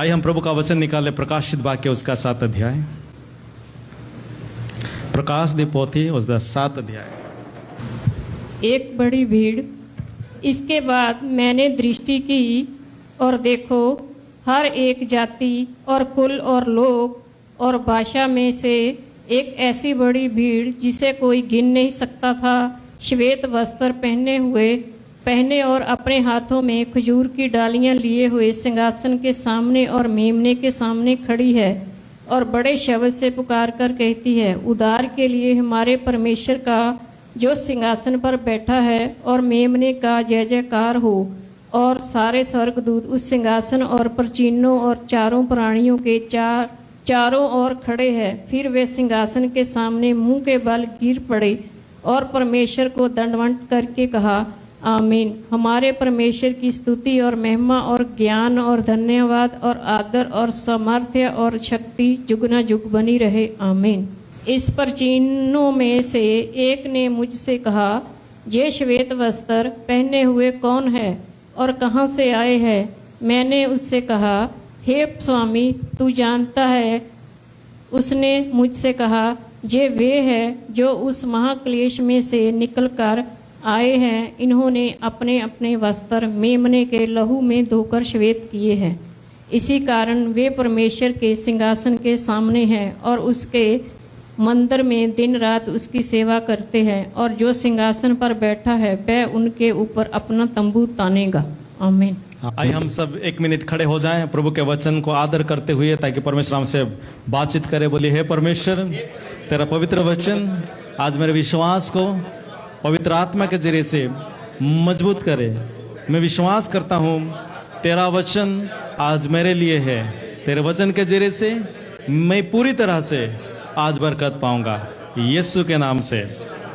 आइए हम प्रभु का वचन निकाले, प्रकाशित वाक्य उसका 7 अध्याय। प्रकाश दी पोथी उसका 7 अध्याय। एक बड़ी भीड़। इसके बाद मैंने दृष्टि की और देखो, हर एक जाति और कुल और लोग और भाषा में से एक ऐसी बड़ी भीड़ जिसे कोई गिन नहीं सकता था, श्वेत वस्त्र पहने और अपने हाथों में खजूर की डालियां लिए हुए सिंहासन के सामने और मेमने के सामने खड़ी है और बड़े शब्द से पुकार कर कहती है, उद्धार के लिए हमारे परमेश्वर का जो सिंहासन पर बैठा है और मेमने का जय जयकार हो। और सारे स्वर्गदूत उस सिंहासन और प्राचीनों और चारों प्राणियों के चारों ओर खड़े हैं। फिर वे सिंहासन के सामने मुंह के बल गिर पड़े और परमेश्वर को दंडवत करके कहा, आमीन। हमारे परमेश्वर की स्तुति और महिमा और ज्ञान और धन्यवाद और आदर और सामर्थ्य और शक्ति जुग न जुग बनी रहे, आमीन। इस प्राचीनों में से एक ने मुझसे कहा, ये श्वेत वस्त्र पहने हुए कौन है और कहाँ से आए हैं? मैंने उससे कहा, हे स्वामी, तू जानता है। उसने मुझसे कहा, ये वे हैं जो उस महाक्लेश में से निकलकर आए हैं। इन्होंने अपने अपने वस्त्र मेमने के लहू में धोकर श्वेत किए हैं। इसी कारण वे परमेश्वर के सिंहासन के सामने हैं और उसके मंदिर में दिन रात उसकी सेवा करते हैं। और जो सिंहासन पर बैठा है वह उनके ऊपर अपना तंबू तानेगा, आमीन। आइए हम सब 1 मिनट खड़े हो जाएं प्रभु के वचन को आदर करते हुए, ताकि परमेश्वर हमसे बातचीत करे। बोलिए, हे परमेश्वर, तेरा पवित्र वचन आज मेरे विश्वास को पवित्र आत्मा के जरिए से मजबूत करे। मैं विश्वास करता हूँ तेरा वचन आज मेरे लिए है। तेरे वचन के जरिए से मैं पूरी तरह से आज बरकत पाऊंगा, यीशु के नाम से,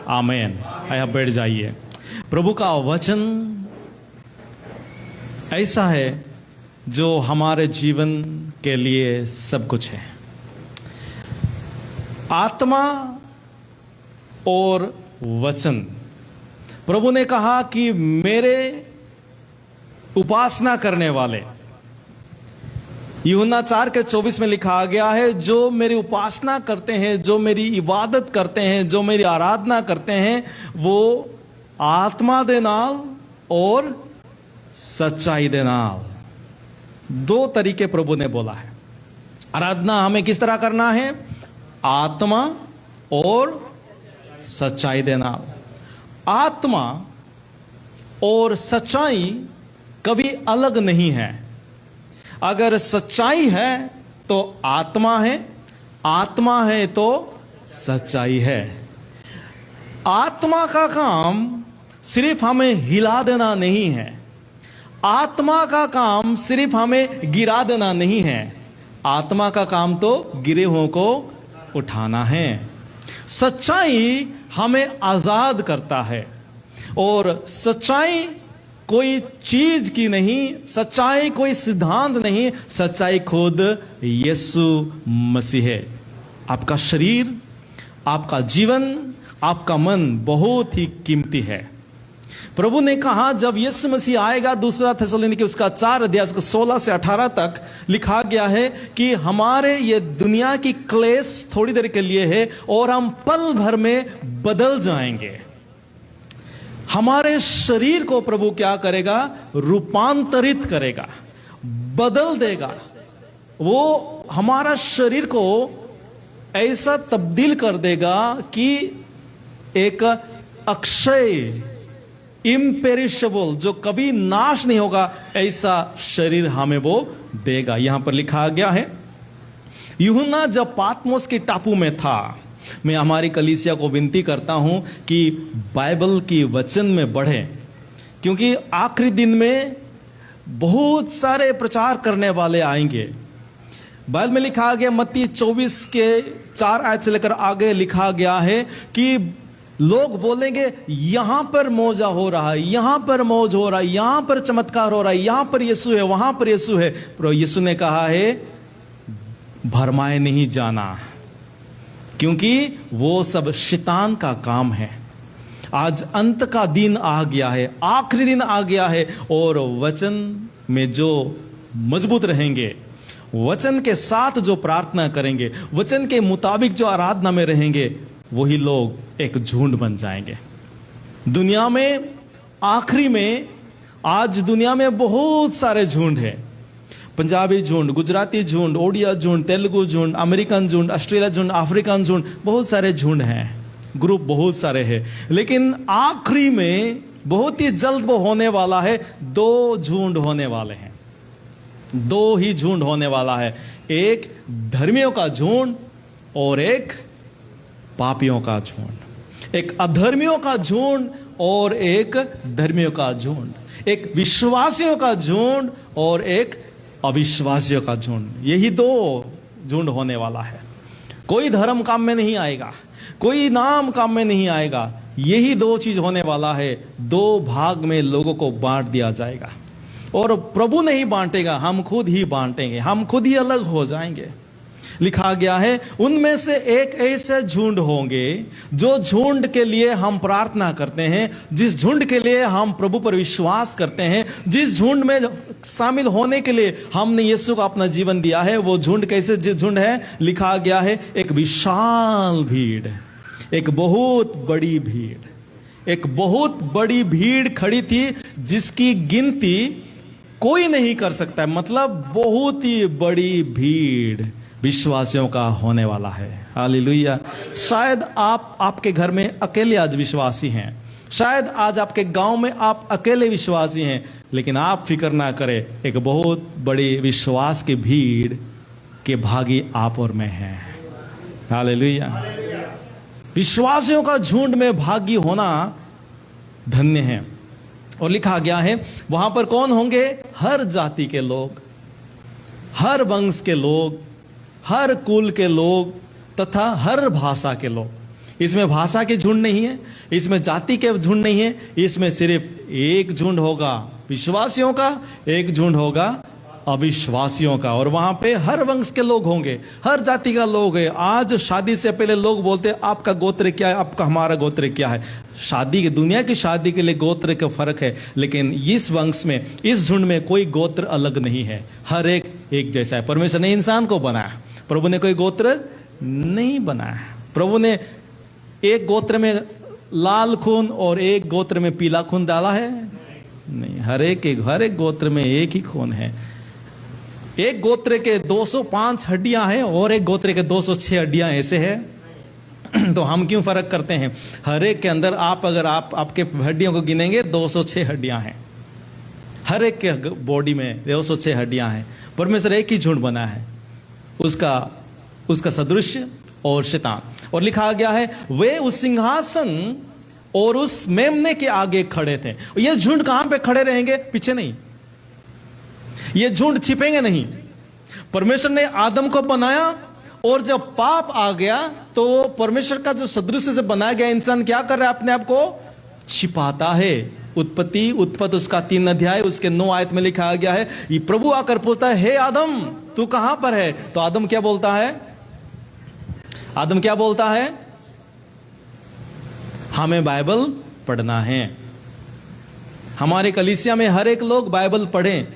आमीन। आइए बैठ जाइए। प्रभु का वचन ऐसा है जो हमारे जीवन के लिए सब कुछ है। आत्मा और वचन। प्रभु ने कहा कि मेरे उपासना करने वाले, यूहन्ना 4:24 में लिखा गया है, जो मेरी उपासना करते हैं, जो मेरी इबादत करते हैं, जो मेरी आराधना करते हैं, वो आत्मा दे नाल और सच्चाई दे नाल। 2 तरीके प्रभु ने बोला है। आराधना हमें किस तरह करना है? आत्मा और सच्चाई दे नाल। आत्मा और सच्चाई कभी अलग नहीं है। अगर सच्चाई है तो आत्मा है, आत्मा है तो सच्चाई है। आत्मा का काम सिर्फ हमें हिला देना नहीं है। आत्मा का काम सिर्फ हमें गिरा देना नहीं है। आत्मा का काम तो गिरे हुओं को उठाना है। सच्चाई हमें आजाद करता है। और सच्चाई कोई चीज की नहीं, सच्चाई कोई सिद्धांत नहीं, सच्चाई खुद यीशु मसीह है। आपका शरीर, आपका जीवन, आपका मन बहुत ही कीमती है। प्रभु ने कहा जब यीशु मसीह आएगा, 2 थिस्सलुनीके उसका 4 अध्याय उसका 16 से 18 तक लिखा गया है कि हमारे ये दुनिया की क्लेश थोड़ी देर के लिए है और हम पल भर में बदल जाएंगे। हमारे शरीर को प्रभु क्या करेगा? रूपांतरित करेगा, बदल देगा। वो हमारा शरीर को ऐसा तब्दील कर देगा कि एक अक्षय, इम्पेरिशेबल, जो कभी नाश नहीं होगा, ऐसा शरीर हमें वो देगा। यहां पर लिखा गया है, यूहन्ना जब पातमोस के टापू में था, मैं हमारी कलीसिया को विनती करता हूं कि बाइबल की वचन में बढ़े, क्योंकि आखिरी दिन में बहुत सारे प्रचार करने वाले आएंगे। बाइबल में लिखा गया, मत्ती 24:4 आयत से लेकर आगे लिखा गया है कि लोग बोलेंगे, यहां पर मौजा हो रहा है, यहां पर मौज हो रहा है, यहां पर चमत्कार हो रहा है, यहां पर यीशु है, वहां पर यीशु है। पर यीशु ने कहा है, भरमाए नहीं जाना, क्योंकि वो सब शैतान का काम है। आज अंत का दिन आ गया है, आखिरी दिन आ गया है, और वचन में जो मजबूत रहेंगे, वचन के साथ जो प्रार्थना करेंगे, वचन के मुताबिक जो आराधना में रहेंगे, वही लोग एक झुंड बन जाएंगे। दुनिया में आखिरी में, आज दुनिया में बहुत सारे झुंड हैं। पंजाबी झुंड, गुजराती झुंड, ओडिया झुंड, तेलुगु झुंड, अमेरिकन झुंड, ऑस्ट्रेलिया झुंड, अफ्रीकन झुंड, बहुत सारे झुंड हैं, ग्रुप बहुत सारे हैं। लेकिन आखिरी में बहुत ही जल्द वो होने वाला है, 2 झुंड होने वाले हैं। 2 ही झुंड होने वाला है, एक धर्मियों का झुंड और एक पापियों का झुंड, एक अधर्मियों का झुंड और एक धर्मियों का झुंड, एक विश्वासियों का झुंड और एक अविश्वासियों का झुंड। यही 2 झुंड होने वाला है। कोई धर्म काम में नहीं आएगा, कोई नाम काम में नहीं आएगा। यही 2 चीज होने वाला है। 2 भाग में लोगों को बांट दिया जाएगा, और प्रभु नहीं बांटेगा, हम खुद ही बांटेंगे, हम खुद ही अलग हो जाएंगे। लिखा गया है, उनमें से एक ऐसे झुंड होंगे जो झुंड के लिए हम प्रार्थना करते हैं, जिस झुंड के लिए हम प्रभु पर विश्वास करते हैं, जिस झुंड में शामिल होने के लिए हमने यीशु को अपना जीवन दिया है। वो झुंड कैसे झुंड है? लिखा गया है, एक विशाल भीड़, एक बहुत बड़ी भीड़, एक बहुत बड़ी भीड़ खड़ी थी जिसकी गिनती कोई नहीं कर सकता। मतलब बहुत ही बड़ी भीड़ विश्वासियों का होने वाला है। हालेलुया। शायद आपके घर में अकेले आज विश्वासी हैं, शायद आज आपके गांव में आप अकेले विश्वासी हैं, लेकिन आप फिक्र ना करें, एक बहुत बड़ी विश्वास की भीड़ के भागी आप और मैं हैं। हालेलुया। विश्वासियों का झुंड में भागी होना धन्य है। और लिखा गया है, वहां पर कौन होंगे? हर जाति के लोग, हर वंश के लोग, हर कुल के लोग तथा हर भाषा के लोग। इसमें भाषा के झुंड नहीं है, इसमें जाति के झुंड नहीं है, इसमें सिर्फ एक झुंड होगा विश्वासियों का, एक झुंड होगा अविश्वासियों का। और वहां पे हर वंश के लोग होंगे, हर जाति का लोग है। आज शादी से पहले लोग बोलते हैं आपका गोत्र क्या है, आपका हमारा गोत्र क्या है। शादी, दुनिया की शादी के लिए गोत्र का फर्क है, लेकिन इस वंश में, इस झुंड में कोई गोत्र अलग नहीं है, हर एक जैसा है। परमेश्वर ने इंसान को बनाया, प्रभु ने कोई गोत्र नहीं बनाया। प्रभु ने एक गोत्र में लाल खून और एक गोत्र में पीला खून डाला है? नहीं, हर एक गोत्र में एक ही खून है। एक गोत्र के 205 हड्डियां हैं और एक गोत्र के 206 हड्डियां ऐसे हैं। तो हम क्यों फर्क करते हैं? हर एक के अंदर अगर आपके हड्डियों को गिनेंगे 206 हड्डियां हैं, हर एक के बॉडी में 206 हड्डियां हैं। परमेश्वर एक ही झुंड बना है, उसका सदृश्य और शैतान। और लिखा गया है, वे उस सिंहासन और उस मेमने के आगे खड़े थे। ये झुंड कहां पे खड़े रहेंगे? पीछे नहीं, ये झुंड छिपेंगे नहीं। परमेश्वर ने आदम को बनाया, और जब पाप आ गया तो परमेश्वर का जो सदृश्य से बनाया गया इंसान क्या कर रहा है? अपने आप को छिपाता है। उत्पत्ति उसका 3 अध्याय उसके 9 आयत में लिखा गया है, ये प्रभु आकर पूछता है, हे आदम तू कहां पर है? तो आदम क्या बोलता है? आदम क्या बोलता है? हमें बाइबल पढ़ना है। हमारे कलीसिया में हर एक लोग बाइबल पढ़ें।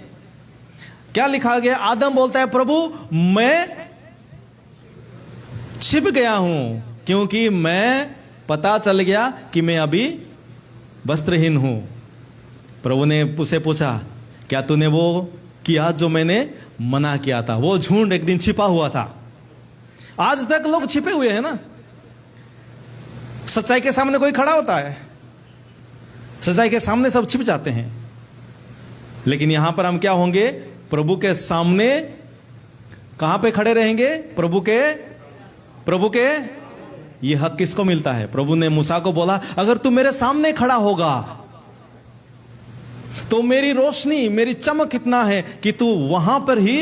क्या लिखा गया? आदम बोलता है, प्रभु मैं छिप गया हूं, क्योंकि मैं पता चल गया कि मैं अभी वस्त्रहीन हूं। प्रभु ने उसे पूछा, क्या तूने वो किया जो मैंने मना किया था? वो झुंड एक दिन छिपा हुआ था। आज तक लोग छिपे हुए हैं ना। सच्चाई के सामने कोई खड़ा होता है, सच्चाई के सामने सब छिप जाते हैं, लेकिन यहां पर हम क्या होंगे? प्रभु के सामने कहां पे खड़े रहेंगे? प्रभु के ये हक किसको मिलता है? प्रभु ने मूसा को बोला, अगर तू मेरे सामने खड़ा होगा तो मेरी रोशनी, मेरी चमक इतना है कि तू वहां पर ही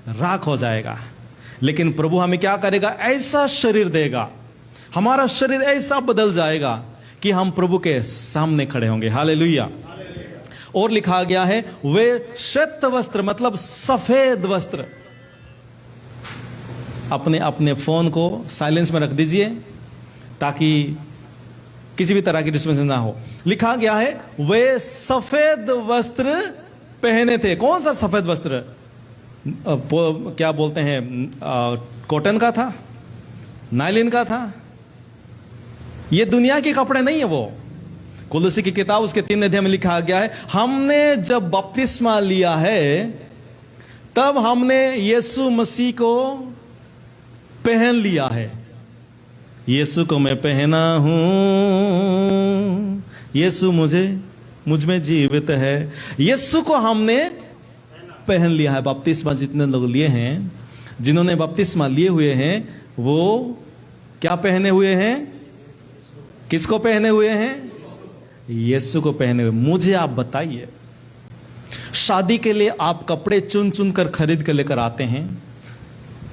राख हो जाएगा। लेकिन प्रभु हमें क्या करेगा? ऐसा शरीर देगा, हमारा शरीर ऐसा बदल जाएगा कि हम प्रभु के सामने खड़े होंगे। हालेलुया। और लिखा गया है, वे श्वेत वस्त्र, मतलब सफेद वस्त्र। अपने फोन को साइलेंस में रख दीजिए ताकि किसी भी तरह की डिस्टर्बेंस ना हो। लिखा गया है, वे सफेद वस्त्र पहने थे। कौन सा सफेद वस्त्र? क्या बोलते हैं, कॉटन का था, नायलिन का था। ये दुनिया के कपड़े नहीं है। वो कुलुसी की किताब उसके 3 अध्याय में लिखा गया है, हमने जब बपतिस्मा लिया है तब हमने यीशु मसीह को पहन लिया है। यीशु को मैं पहना हूं, यीशु मुझ में जीवित है। यीशु को हमने पहन लिया है। बपतिस्मा जितने लोग लिए हैं, जिन्होंने बपतिस्मा लिए हुए हैं, वो क्या पहने हुए हैं? किसको पहने हुए हैं? यीशु को पहने हुए। मुझे आप बताइए, शादी के लिए आप कपड़े चुन चुन कर खरीद के लेकर आते हैं।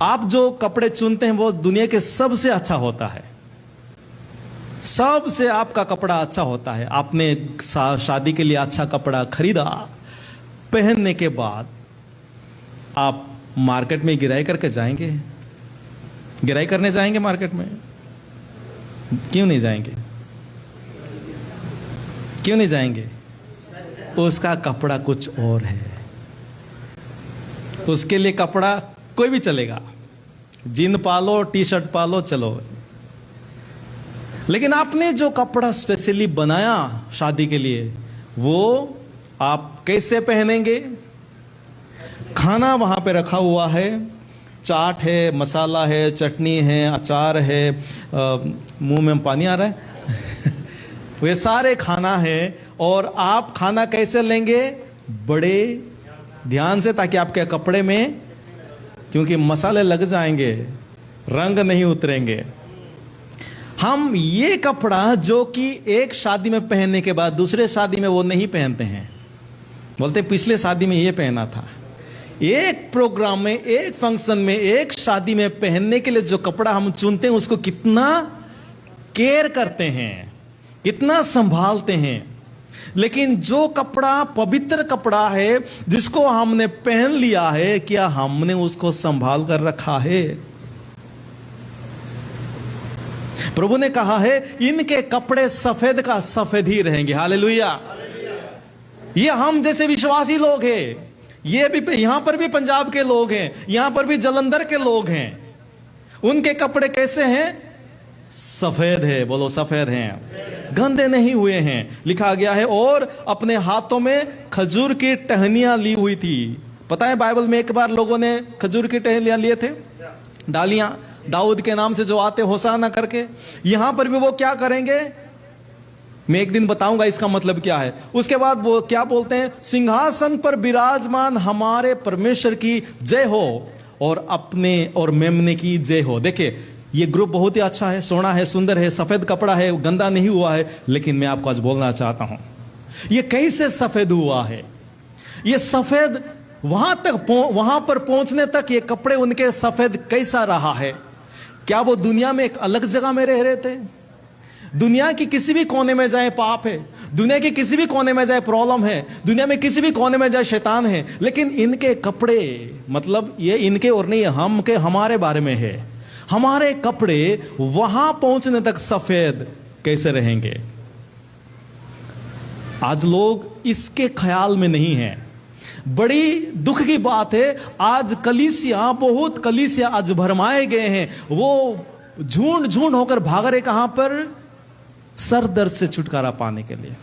आप जो कपड़े चुनते हैं वो दुनिया के सबसे अच्छा होता है। सबसे आपका कपड़ा अच्छा होता है। आपने शादी के लिए अच्छा कपड़ा खरीदा, पहनने के बाद आप मार्केट में गिराई करके जाएंगे? गिराई करने जाएंगे मार्केट में? क्यों नहीं जाएंगे? क्यों नहीं जाएंगे? उसका कपड़ा कुछ और है। उसके लिए कपड़ा कोई भी चलेगा, जीन पालो, टी शर्ट पालो, चलो। लेकिन आपने जो कपड़ा स्पेशली बनाया शादी के लिए, वो आप कैसे पहनेंगे? खाना वहां पे रखा हुआ है, चाट है, मसाला है, चटनी है, अचार है, मुंह में पानी आ रहा है वे सारे खाना है, और आप खाना कैसे लेंगे? बड़े ध्यान से, ताकि आपके कपड़े में, क्योंकि मसाले लग जाएंगे, रंग नहीं उतरेंगे। हम ये कपड़ा जो कि एक शादी में पहनने के बाद दूसरे शादी में वो नहीं पहनते हैं। बोलते पिछले शादी में ये पहना था। एक प्रोग्राम में, एक फंक्शन में, एक शादी में पहनने के लिए जो कपड़ा हम चुनते हैं, उसको कितना केयर करते हैं, कितना संभालते हैं। लेकिन जो कपड़ा पवित्र कपड़ा है, जिसको हमने पहन लिया है, क्या हमने उसको संभाल कर रखा है? प्रभु ने कहा है, इनके कपड़े सफेद का सफेद ही रहेंगे। हालेलुया। ये हम जैसे विश्वासी लोग हैं, ये भी यहां पर भी पंजाब के लोग हैं, यहां पर भी जलंधर के लोग हैं। उनके कपड़े कैसे हैं? सफेद है। बोलो सफेद हैं, गंदे नहीं हुए हैं। लिखा गया है, और अपने हाथों में खजूर की टहनियां ली हुई थी। पता है बाइबल में एक बार लोगों ने खजूर की टहनियां लिए थे, डालियां, दाऊद के नाम से जो आते होसाना करके। यहां पर भी वो क्या करेंगे, मैं एक दिन बताऊंगा इसका मतलब क्या है। उसके बाद वो क्या बोलते हैं, सिंहासन पर विराजमान हमारे परमेश्वर की जय हो, और अपने और मेमने की जय हो। देखिए, ये ग्रुप बहुत ही अच्छा है, सोना है, सुंदर है, सफेद कपड़ा है, गंदा नहीं हुआ है। लेकिन मैं आपको आज बोलना चाहता हूं, ये कैसे सफेद हुआ है? ये सफेद वहां पर पहुंचने तक ये कपड़े उनके सफेद कैसा रहा है? क्या वो दुनिया में एक अलग जगह में रह रहे थे? दुनिया की किसी भी कोने में जाए पाप है, दुनिया के किसी भी कोने में जाए प्रॉब्लम है, दुनिया में किसी भी कोने में जाए शैतान है, लेकिन इनके कपड़े, मतलब ये इनके और नहीं, हम के हमारे बारे में है। हमारे कपड़े वहां पहुंचने तक सफेद कैसे रहेंगे? आज लोग इसके ख्याल में नहीं हैं। बड़ी दुख की बात है, आज बहुत कलीसिया आज भरमाए गए हैं। वो झुंड होकर भाग रहे कहां पर? सर दर्द से छुटकारा पाने के लिए,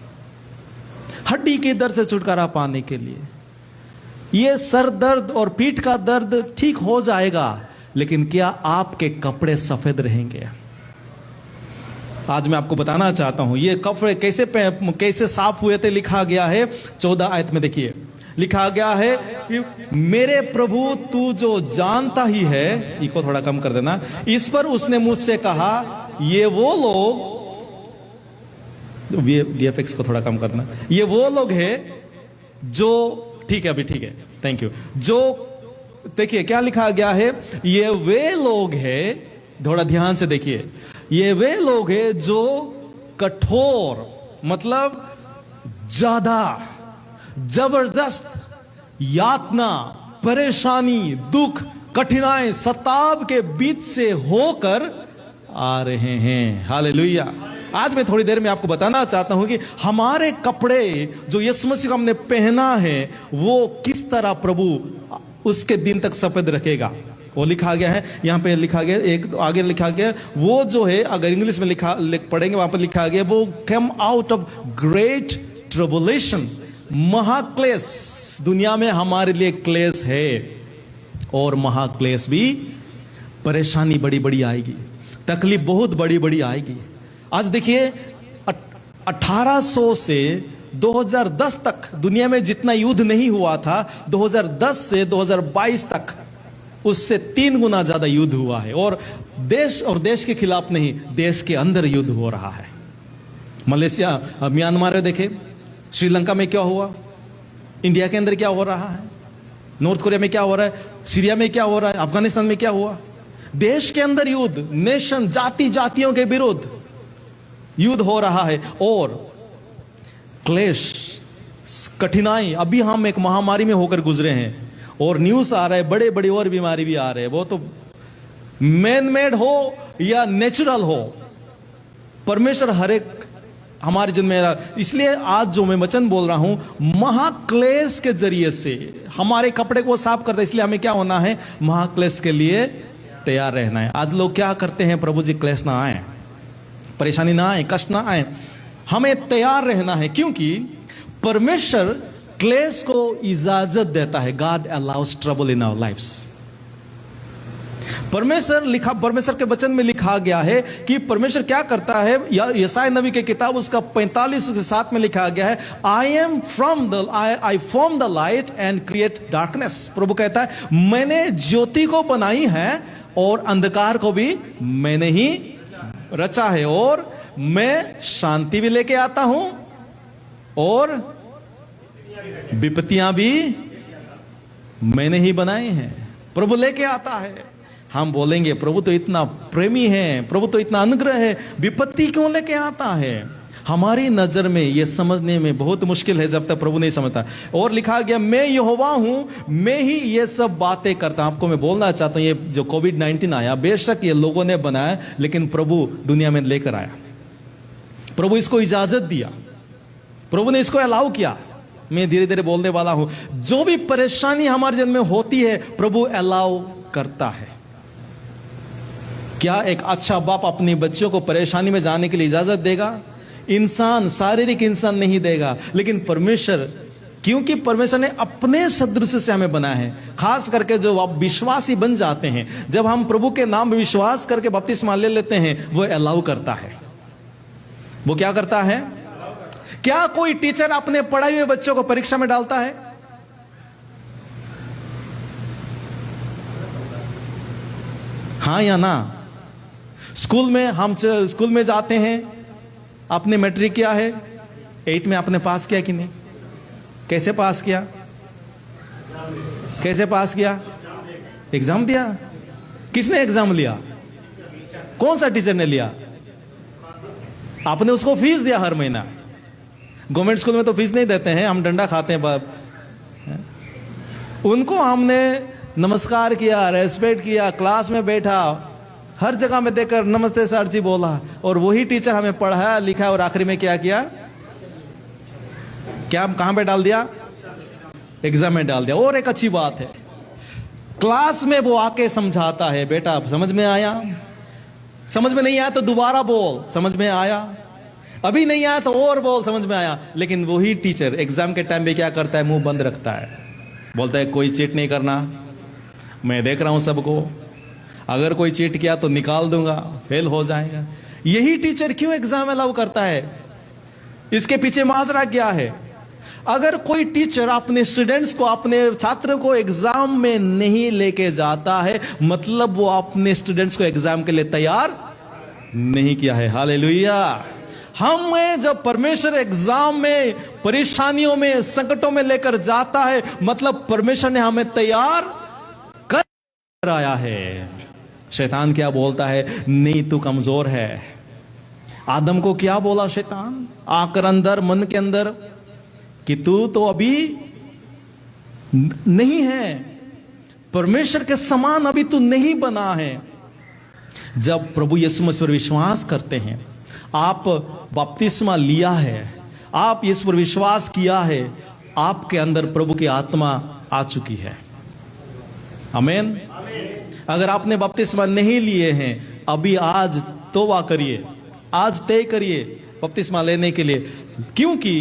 हड्डी के दर्द से छुटकारा पाने के लिए। ये सर दर्द और पीठ का दर्द ठीक हो जाएगा, लेकिन क्या आपके कपड़े सफेद रहेंगे? आज मैं आपको बताना चाहता हूं ये कपड़े कैसे साफ हुए थे। लिखा गया है 14 आयत में, देखिए लिखा गया है कि मेरे प्रभु तू जो जानता ही है, इको थोड़ा कम कर देना। इस पर उसने मुझसे कहा, ये वो लोग, VFX को थोड़ा कम करना, ये वो लोग हैं जो, ठीक है अभी ठीक है, थैंक यू। जो देखिए क्या लिखा गया है, ये वे लोग हैं, थोड़ा ध्यान से देखिए, ये वे लोग हैं जो कठोर, मतलब ज्यादा जबरदस्त यातना, परेशानी, दुख, कठिनाई, सताव के बीच से होकर आ रहे हैं। हालेलुया। आज मैं थोड़ी देर में आपको बताना चाहता हूं कि हमारे कपड़े जो यीशु मसीह को हमने पहना है, वो किस तरह प्रभु उसके दिन तक सफेद रखेगा। वो लिखा गया है, यहां पे लिखा गया, एक आगे लिखा गया, वो जो है अगर इंग्लिश में पढ़ेंगे वहां पर लिखा गया, वो कम आउट ऑफ ग्रेट ट्रबुलेशन, महाक्लेश। दुनिया में हमारे लिए क्लेश है, और महाक्लेश भी, परेशानी बड़ी बड़ी आएगी, तकलीफ बहुत बड़ी बड़ी आएगी। आज देखिए 1800 से 2010 तक दुनिया में जितना युद्ध नहीं हुआ था, 2010 से 2022 तक उससे 3 गुना ज्यादा युद्ध हुआ है। और देश के खिलाफ नहीं, देश के अंदर युद्ध हो रहा है। मलेशिया, म्यांमार में देखे, श्रीलंका में क्या हुआ, इंडिया के अंदर क्या हो रहा है, नॉर्थ कोरिया में क्या हो रहा है, सीरिया में क्या हो रहा है, अफगानिस्तान में क्या हुआ। देश के अंदर युद्ध, नेशन, जातियों के विरुद्ध युद्ध हो रहा है। और क्लेश, कठिनाई, अभी हम एक महामारी में होकर गुजरे हैं, और न्यूज आ रहा है बड़े बड़े और बीमारी भी आ रहे हैं। वो तो मैन मेड हो या नेचुरल हो, परमेश्वर हर एक हमारे जन्म में। इसलिए आज जो मैं वचन बोल रहा हूं, महाक्लेश के जरिए से हमारे कपड़े को साफ करता है। इसलिए हमें क्या होना है, महाक्लेश के लिए तैयार रहना है। आज लोग क्या करते हैं, प्रभु जी क्लेश ना आए, परेशानी ना आए, कष्ट ना आए, हमें तैयार रहना है, क्योंकि परमेश्वर क्लेश को इजाजत देता है। God allows trouble in our lifes. परमेश्वर के वचन में लिखा गया है कि परमेश्वर क्या करता है। यशायाह नबी के किताब उसका 45:7 में लिखा गया है, I form the light and create darkness. प्रभु कहता है, मैंने ज्योति को बनाई है और अंधकार को भी मैंने ही रचा है, और मैं शांति भी लेके आता हूं और विपत्तियां भी मैंने ही बनाई हैं। प्रभु लेके आता है। हम बोलेंगे प्रभु तो इतना प्रेमी है, प्रभु तो इतना अनुग्रह है, विपत्ति क्यों लेके आता है। हमारी नजर में यह समझने में बहुत मुश्किल है जब तक प्रभु नहीं समझता। और लिखा गया, मैं यहोवा हूं, मैं ही ये सब बातें करता हूं। आपको मैं बोलना चाहता हूं, ये जो कोविड-19 आया, बेशक ये लोगों ने बनाया, लेकिन प्रभु दुनिया में लेकर आया। प्रभु इसको इजाजत दिया, प्रभु ने इसको अलाउ किया। मैं धीरे धीरे बोलने वाला हूं। जो भी परेशानी हमारे जन्म में होती है, प्रभु अलाउ करता है। क्या एक अच्छा बाप अपने बच्चों को परेशानी में जाने के लिए इजाजत देगा? इंसान, शारीरिक इंसान नहीं देगा, लेकिन परमेश्वर, क्योंकि परमेश्वर ने अपने सदृश से हमें बनाया है। खास करके जो आप विश्वासी बन जाते हैं, जब हम प्रभु के नाम में विश्वास करके बपतिस्मा ले लेते हैं, वो अलाउ करता है। वो क्या करता है? क्या कोई टीचर अपने पढ़ाए हुए बच्चों को परीक्षा में डालता है? हाँ या ना? स्कूल में हम स्कूल में जाते हैं, आपने मैट्रिक किया है, 8 में आपने पास किया कि नहीं? कैसे पास किया? कैसे पास किया? एग्जाम दिया। किसने एग्जाम लिया? कौन सा टीचर ने लिया? आपने उसको फीस दिया हर महीना। गवर्नमेंट स्कूल में तो फीस नहीं देते हैं, हम डंडा खाते हैं बाप। उनको हमने नमस्कार किया, रेस्पेक्ट किया, क्लास में बैठा, हर जगह में देखकर नमस्ते सर जी बोला, और वही टीचर हमें पढ़ाया लिखा, और आखिरी में क्या किया? क्या कहां पे डाल दिया? एग्जाम में डाल दिया। और एक अच्छी बात है, क्लास में वो आके समझाता है, बेटा समझ में आया? समझ में नहीं आया तो दोबारा बोल, समझ में आया? अभी नहीं आया तो और बोल, समझ में आया। लेकिन वही टीचर एग्जाम के टाइम पे क्या करता है? मुंह बंद रखता है, बोलता है कोई चीट नहीं करना, मैं देख रहा हूं सबको, अगर कोई चीट किया तो निकाल दूंगा, फेल हो जाएगा। यही टीचर क्यों एग्जाम अलाउ करता है? इसके पीछे माजरा क्या है? अगर कोई टीचर अपने स्टूडेंट्स को, अपने छात्र को एग्जाम में नहीं लेके जाता है, मतलब वो अपने स्टूडेंट्स को एग्जाम के लिए तैयार नहीं किया है। हालेलुया। हमें जब परमेश्वर एग्जाम में, परेशानियों में, संकटों में लेकर जाता है, मतलब परमेश्वर ने हमें तैयार कर आया है। शैतान क्या बोलता है? नहीं, तू कमजोर है। आदम को क्या बोला शैतान आकर अंदर, मन के अंदर, कि तू तो अभी नहीं है, परमेश्वर के समान अभी तू नहीं बना है। जब प्रभु यीशु मसीह पर विश्वास करते हैं, आप बपतिस्मा लिया है, आप यीशु पर विश्वास किया है, आपके अंदर प्रभु की आत्मा आ चुकी है। आमीन। अगर आपने बपतिस्मा नहीं लिए हैं, अभी आज तौबा करिए, आज तय करिए बपतिस्मा लेने के लिए, क्योंकि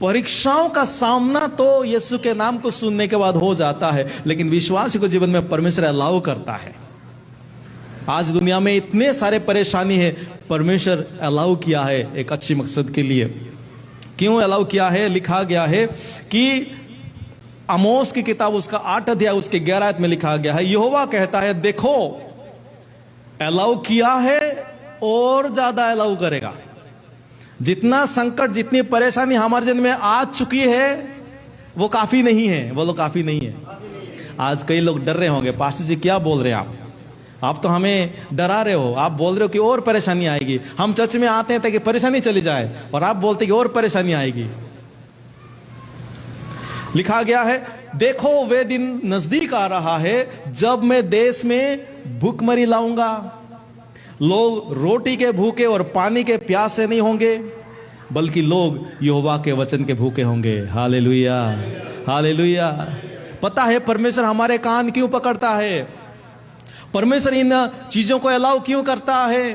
परीक्षाओं का सामना तो यीशु के नाम को सुनने के बाद हो जाता है, लेकिन विश्वासी को जीवन में परमेश्वर अलाउ करता है। आज दुनिया में इतने सारे परेशानी है, परमेश्वर अलाउ किया है एक अच्छी मकसद के लिए। क्यों अलाउ किया है? लिखा गया है कि आमोस की किताब उसका 8 अध्याय उसके 11 आयत में लिखा गया है, यहोवा कहता है देखो अलाउ किया है और ज्यादा अलाउ करेगा। जितना संकट, जितनी परेशानी हमारे जीवन में आ चुकी है वो काफी नहीं है, वो लोग काफी नहीं है। आज कई लोग डर रहे होंगे, पास्टर जी क्या बोल रहे हैं आप तो हमें डरा रहे हो, आप बोल रहे हो कि और परेशानी आएगी। हम चर्च में आते हैं ताकि परेशानी चली जाए, और आप बोलते कि और परेशानी आएगी। लिखा गया है देखो वे दिन नजदीक आ रहा है जब मैं देश में भूखमरी लाऊंगा, लोग रोटी के भूखे और पानी के प्यासे नहीं होंगे, बल्कि लोग यहोवा के वचन के भूखे होंगे। Hallelujah, hallelujah. पता है परमेश्वर हमारे कान क्यों पकड़ता है? परमेश्वर इन चीजों को अलाउ क्यों करता है?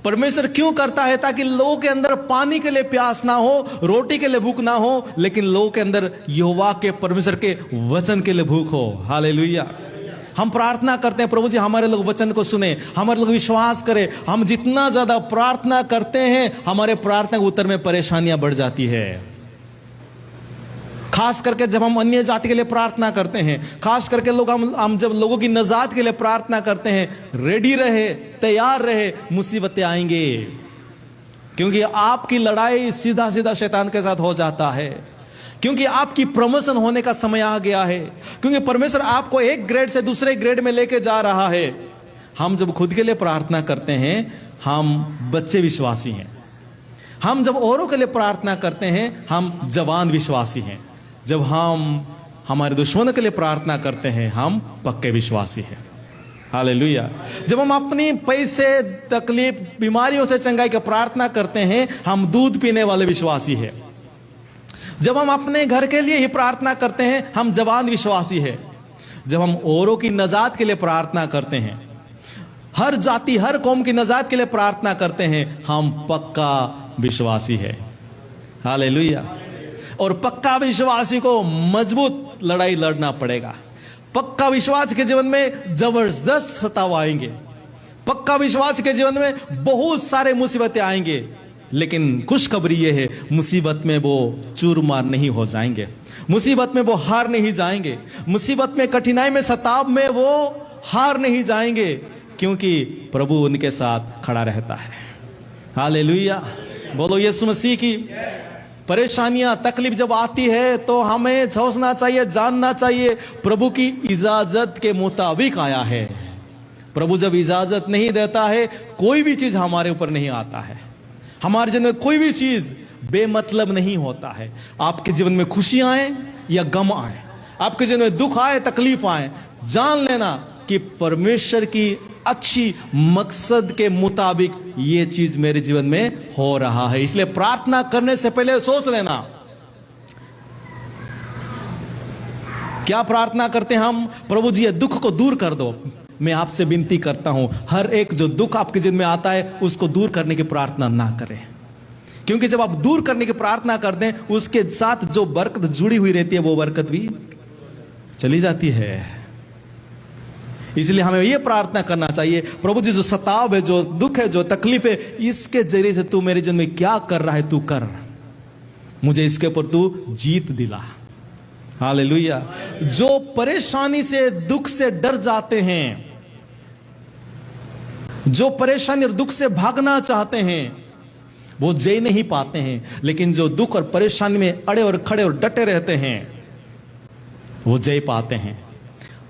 परमेश्वर क्यों करता है? ताकि लोगों के अंदर पानी के लिए प्यास ना हो, रोटी के लिए भूख ना हो, लेकिन लोगों के अंदर यहोवा के, परमेश्वर के वचन के लिए भूख हो। हालेलुया। हम प्रार्थना करते हैं प्रभु जी हमारे लोग वचन को सुने, हमारे लोग विश्वास करें। हम जितना ज्यादा प्रार्थना करते हैं, हमारे प्रार्थना के उत्तर में परेशानियां बढ़ जाती है। खास करके जब हम अन्य जाति के लिए प्रार्थना करते हैं, खास करके लोग हम जब लोगों की नजात के लिए प्रार्थना करते हैं, रेडी रहे, तैयार रहे, मुसीबतें आएंगे। क्योंकि आपकी लड़ाई सीधा सीधा शैतान के साथ हो जाता है, क्योंकि आपकी प्रमोशन होने का समय आ गया है, क्योंकि परमेश्वर आपको एक ग्रेड से दूसरे ग्रेड में लेके जा रहा है। हम जब खुद के लिए प्रार्थना करते हैं, हम बच्चे विश्वासी हैं। हम जब औरों के लिए प्रार्थना करते हैं, हम जवान विश्वासी हैं। जब हम हमारे दुश्मनों के लिए प्रार्थना करते हैं, हम पक्के विश्वासी हैं। हालेलुया। जब हम अपनी पैसे, तकलीफ, बीमारियों से चंगाई की प्रार्थना करते हैं, हम दूध पीने वाले विश्वासी हैं। जब हम अपने घर के लिए ही प्रार्थना करते हैं, हम जवान विश्वासी हैं। जब हम औरों की नजात के लिए प्रार्थना करते हैं, हर जाति, हर कौम की नजात के लिए प्रार्थना करते हैं, हम पक्का विश्वासी है। हालेलुया। और पक्का विश्वासी को मजबूत लड़ाई लड़ना पड़ेगा। पक्का विश्वास के जीवन में जबरदस्त सताव आएंगे। पक्का विश्वास के जीवन में बहुत सारे मुसीबतें आएंगे, लेकिन खुशखबरी यह है, मुसीबत में वो चूरमार नहीं हो जाएंगे, मुसीबत में वो हार नहीं जाएंगे, मुसीबत में, कठिनाई में, सताव में वो हार नहीं जाएंगे, क्योंकि प्रभु उनके साथ खड़ा रहता है। हालेलुया। बोलो यीशु मसीह की। परेशानियां, तकलीफ जब आती है तो हमें सोचना चाहिए, जानना चाहिए प्रभु की इजाजत के मुताबिक आया है। प्रभु जब इजाजत नहीं देता है, कोई भी चीज हमारे ऊपर नहीं आता है। हमारे जीवन में कोई भी चीज बेमतलब नहीं होता है। आपके जीवन में खुशी आए या गम आए, आपके जीवन में दुख आए, तकलीफ आए, जान लेना कि परमेश्वर की अच्छी मकसद के मुताबिक ये चीज मेरे जीवन में हो रहा है। इसलिए प्रार्थना करने से पहले सोच लेना, क्या प्रार्थना करते हैं हम? प्रभु जी ये दुख को दूर कर दो। मैं आपसे विनती करता हूं, हर एक जो दुख आपके जीवन में आता है, उसको दूर करने की प्रार्थना ना करें, क्योंकि जब आप दूर करने की प्रार्थना करते हैं, उसके साथ जो बरकत जुड़ी हुई रहती है, वो बरकत भी चली जाती है। इसलिए हमें यह प्रार्थना करना चाहिए, प्रभु जी जो सताव है, जो दुख है, जो तकलीफ है, इसके जरिए से तू मेरे जीवन में क्या कर रहा है, तू कर, मुझे इसके ऊपर तू जीत दिला। हालेलुया। जो परेशानी से, दुख से डर जाते हैं, जो परेशानी और दुख से भागना चाहते हैं, वो जय नहीं पाते हैं, लेकिन जो दुख और परेशानी में अड़े और खड़े और डटे रहते हैं, वो जय पाते हैं।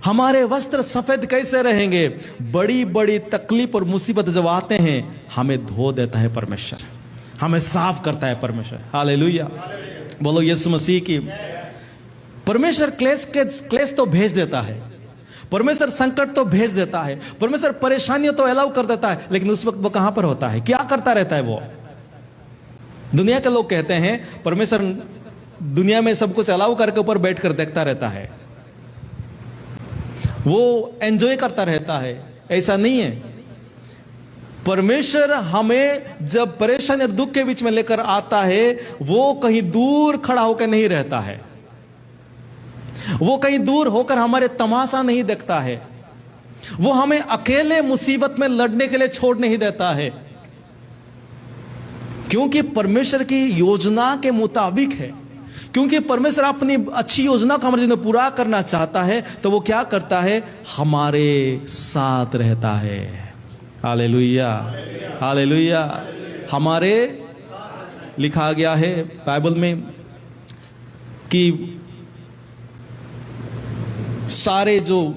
हमारे वस्त्र सफेद कैसे रहेंगे? बड़ी बड़ी तकलीफ और मुसीबत जब आते हैं, हमें धो देता है परमेश्वर, हमें साफ करता है परमेश्वर। हालेलुया। बोलो यीशु मसीह की। परमेश्वर क्लेश तो भेज देता है, परमेश्वर संकट तो भेज देता है, परमेश्वर परेशानियों तो अलाउ कर देता है, लेकिन उस वक्त वो कहां पर होता है, क्या करता रहता है वो? दुनिया के लोग कहते हैं परमेश्वर दुनिया में सब कुछ अलाउ करके ऊपर बैठकर देखता रहता है। वो एंजॉय करता रहता है, ऐसा नहीं है। परमेश्वर हमें जब परेशानी और दुख के बीच में लेकर आता है, वो कहीं दूर खड़ा होकर नहीं रहता है, वो कहीं दूर होकर हमारे तमाशा नहीं देखता है, वो हमें अकेले मुसीबत में लड़ने के लिए छोड़ नहीं देता है, क्योंकि परमेश्वर की योजना के मुताबिक है। क्योंकि परमेश्वर अपनी अच्छी योजना को हमारे जीवन में पूरा करना चाहता है, तो वो क्या करता है, हमारे साथ रहता है। Hallelujah, hallelujah. हमारे लिखा गया है बाइबल में कि सारे जो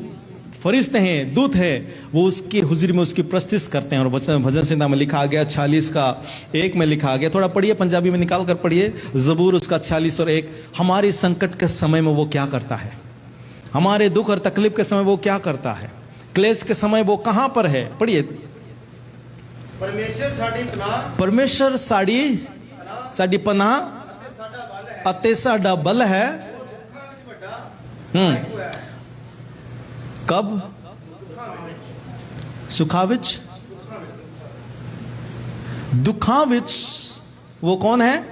फरिश्ते हैं, दूत हैं, वो उसकी हुजूरी में उसकी प्रस्तुति करते हैं। और भजन संहिता में लिखा गया 46:1 में लिखा गया, थोड़ा पढ़िए, पंजाबी में निकाल कर पढ़िए, जबूर उसका 46:1। हमारे संकट के समय में वो क्या करता है, हमारे दुख और तकलीफ के समय वो क्या करता है, क्लेश के समय वो कहां पर है। पढ़िए, परमेश्वर साड़ी पनाह अते साडा बल है। कब? सुखा विच, दुखा विच वो कौन है?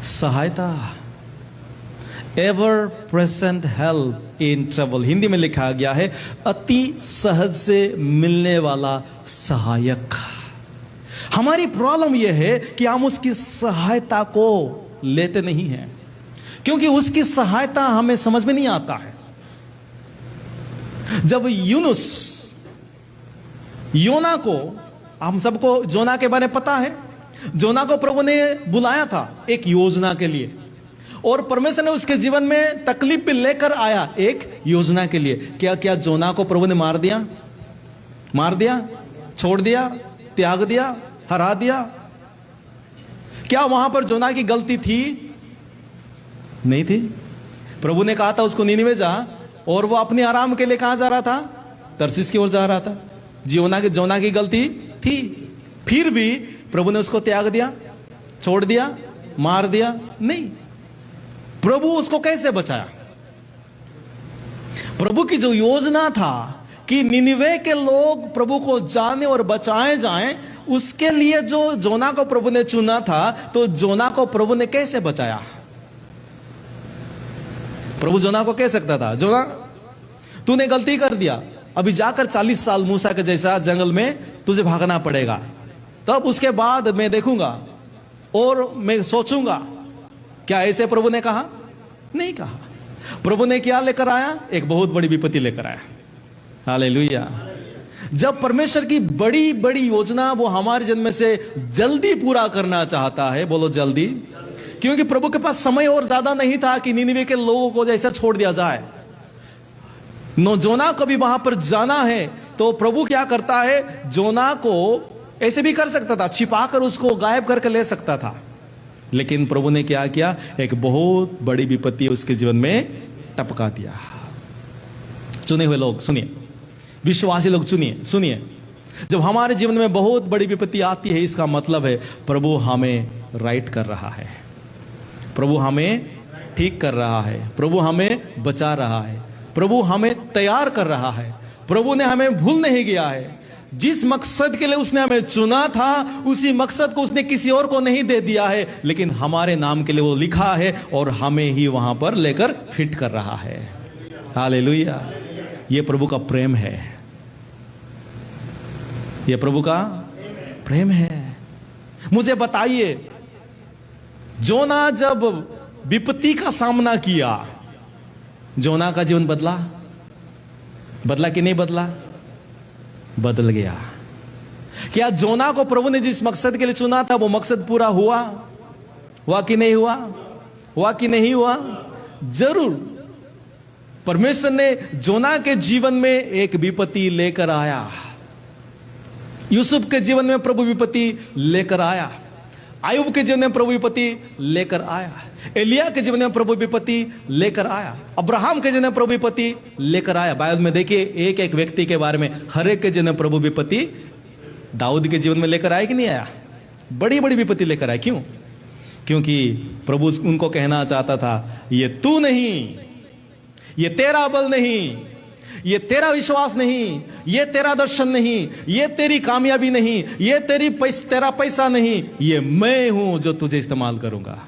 सहायता, ever present help in trouble. Hindi में लिखा गया है अति सहज से मिलने वाला सहायक। हमारी प्रॉब्लम यह है कि हम उसकी सहायता को लेते नहीं हैं, क्योंकि उसकी सहायता हमें समझ में नहीं आता है। जब योना को, हम सबको जोना के बारे में पता है, जोना को प्रभु ने बुलाया था एक योजना के लिए, और परमेश्वर ने उसके जीवन में तकलीफ भी लेकर आया एक योजना के लिए। क्या क्या जोना को प्रभु ने मार दिया, छोड़ दिया, त्याग दिया, हरा दिया? क्या वहां पर जोना की गलती थी? नहीं थी। प्रभु ने कहा था उसको नीनिवे जा, और वो अपने आराम के लिए कहां जा रहा था? तरसीस की ओर जा रहा था। जोना की गलती थी, फिर भी प्रभु ने उसको त्याग दिया, छोड़ दिया, मार दिया? नहीं। प्रभु उसको कैसे बचाया? प्रभु की जो योजना था कि निनिवे के लोग प्रभु को जाने और बचाए जाएं, उसके लिए जो जोना को प्रभु ने चुना था, तो जोना को प्रभु ने कैसे बचाया? प्रभु जोना को कह सकता था, जोना तूने गलती कर दिया, अभी जाकर 40 साल मूसा के जैसा जंगल में तुझे भागना पड़ेगा, तब उसके बाद मैं देखूंगा और मैं सोचूंगा। क्या ऐसे प्रभु ने कहा? नहीं कहा। प्रभु ने क्या लेकर आया? एक बहुत बड़ी विपत्ति लेकर आया। हालेलुया। जब परमेश्वर की बड़ी बड़ी योजना वो हमारे जन्म से जल्दी पूरा करना चाहता है, बोलो जल्दी, क्योंकि प्रभु के पास समय और ज्यादा नहीं था कि निनिवे के लोगों को जैसा छोड़ दिया जाए। जोना को भी वहां पर जाना है, तो प्रभु क्या करता है, जोना को ऐसे भी कर सकता था, छिपाकर उसको गायब करके ले सकता था, लेकिन प्रभु ने क्या किया? एक बहुत बड़ी विपत्ति उसके जीवन में टपका दिया। चुने हुए लोग सुनिए, विश्वासी लोग सुनिए, जब हमारे जीवन में बहुत बड़ी विपत्ति आती है, इसका मतलब है प्रभु हमें राइट कर रहा है, प्रभु हमें ठीक कर रहा है, प्रभु हमें बचा रहा है, प्रभु हमें तैयार कर रहा है, प्रभु ने हमें भूल नहीं गया है। जिस मकसद के लिए उसने हमें चुना था, उसी मकसद को उसने किसी और को नहीं दे दिया है, लेकिन हमारे नाम के लिए वो लिखा है और हमें ही वहां पर लेकर फिट कर रहा है। हालेलुया। ये प्रभु का प्रेम है, ये प्रभु का प्रेम है। मुझे बताइए, जोना जब विपत्ति का सामना किया, जोना का जीवन बदला कि नहीं बदला? बदल गया। क्या जोना को प्रभु ने जिस मकसद के लिए चुना था, वो मकसद पूरा हुआ कि नहीं हुआ? जरूर। परमेश्वर ने जोना के जीवन में एक विपत्ति लेकर आया, यूसुफ के जीवन में प्रभु विपत्ति लेकर आया, आयुब के जीवन में प्रभु विपत्ति लेकर आया, एलिया के जीवन में प्रभु विपत्ति लेकर आया, अब्राहम के जीवन में प्रभु विपत्ति लेकर आया। बाइबल में देखिए, एक एक व्यक्ति के बारे में, हर एक के जीवन में प्रभु विपत्ति दाऊद के जीवन में लेकर आया कि नहीं आया? बड़ी बड़ी विपत्ति लेकर आया। क्यों? क्योंकि प्रभु उनको कहना चाहता था, ये तू नहीं, ये तेरा बल नहीं, ये तेरा विश्वास नहीं, ये तेरा दर्शन नहीं, ये तेरी कामयाबी नहीं, ये तेरा पैसा नहीं, ये मैं हूं जो तुझे इस्तेमाल करूंगा।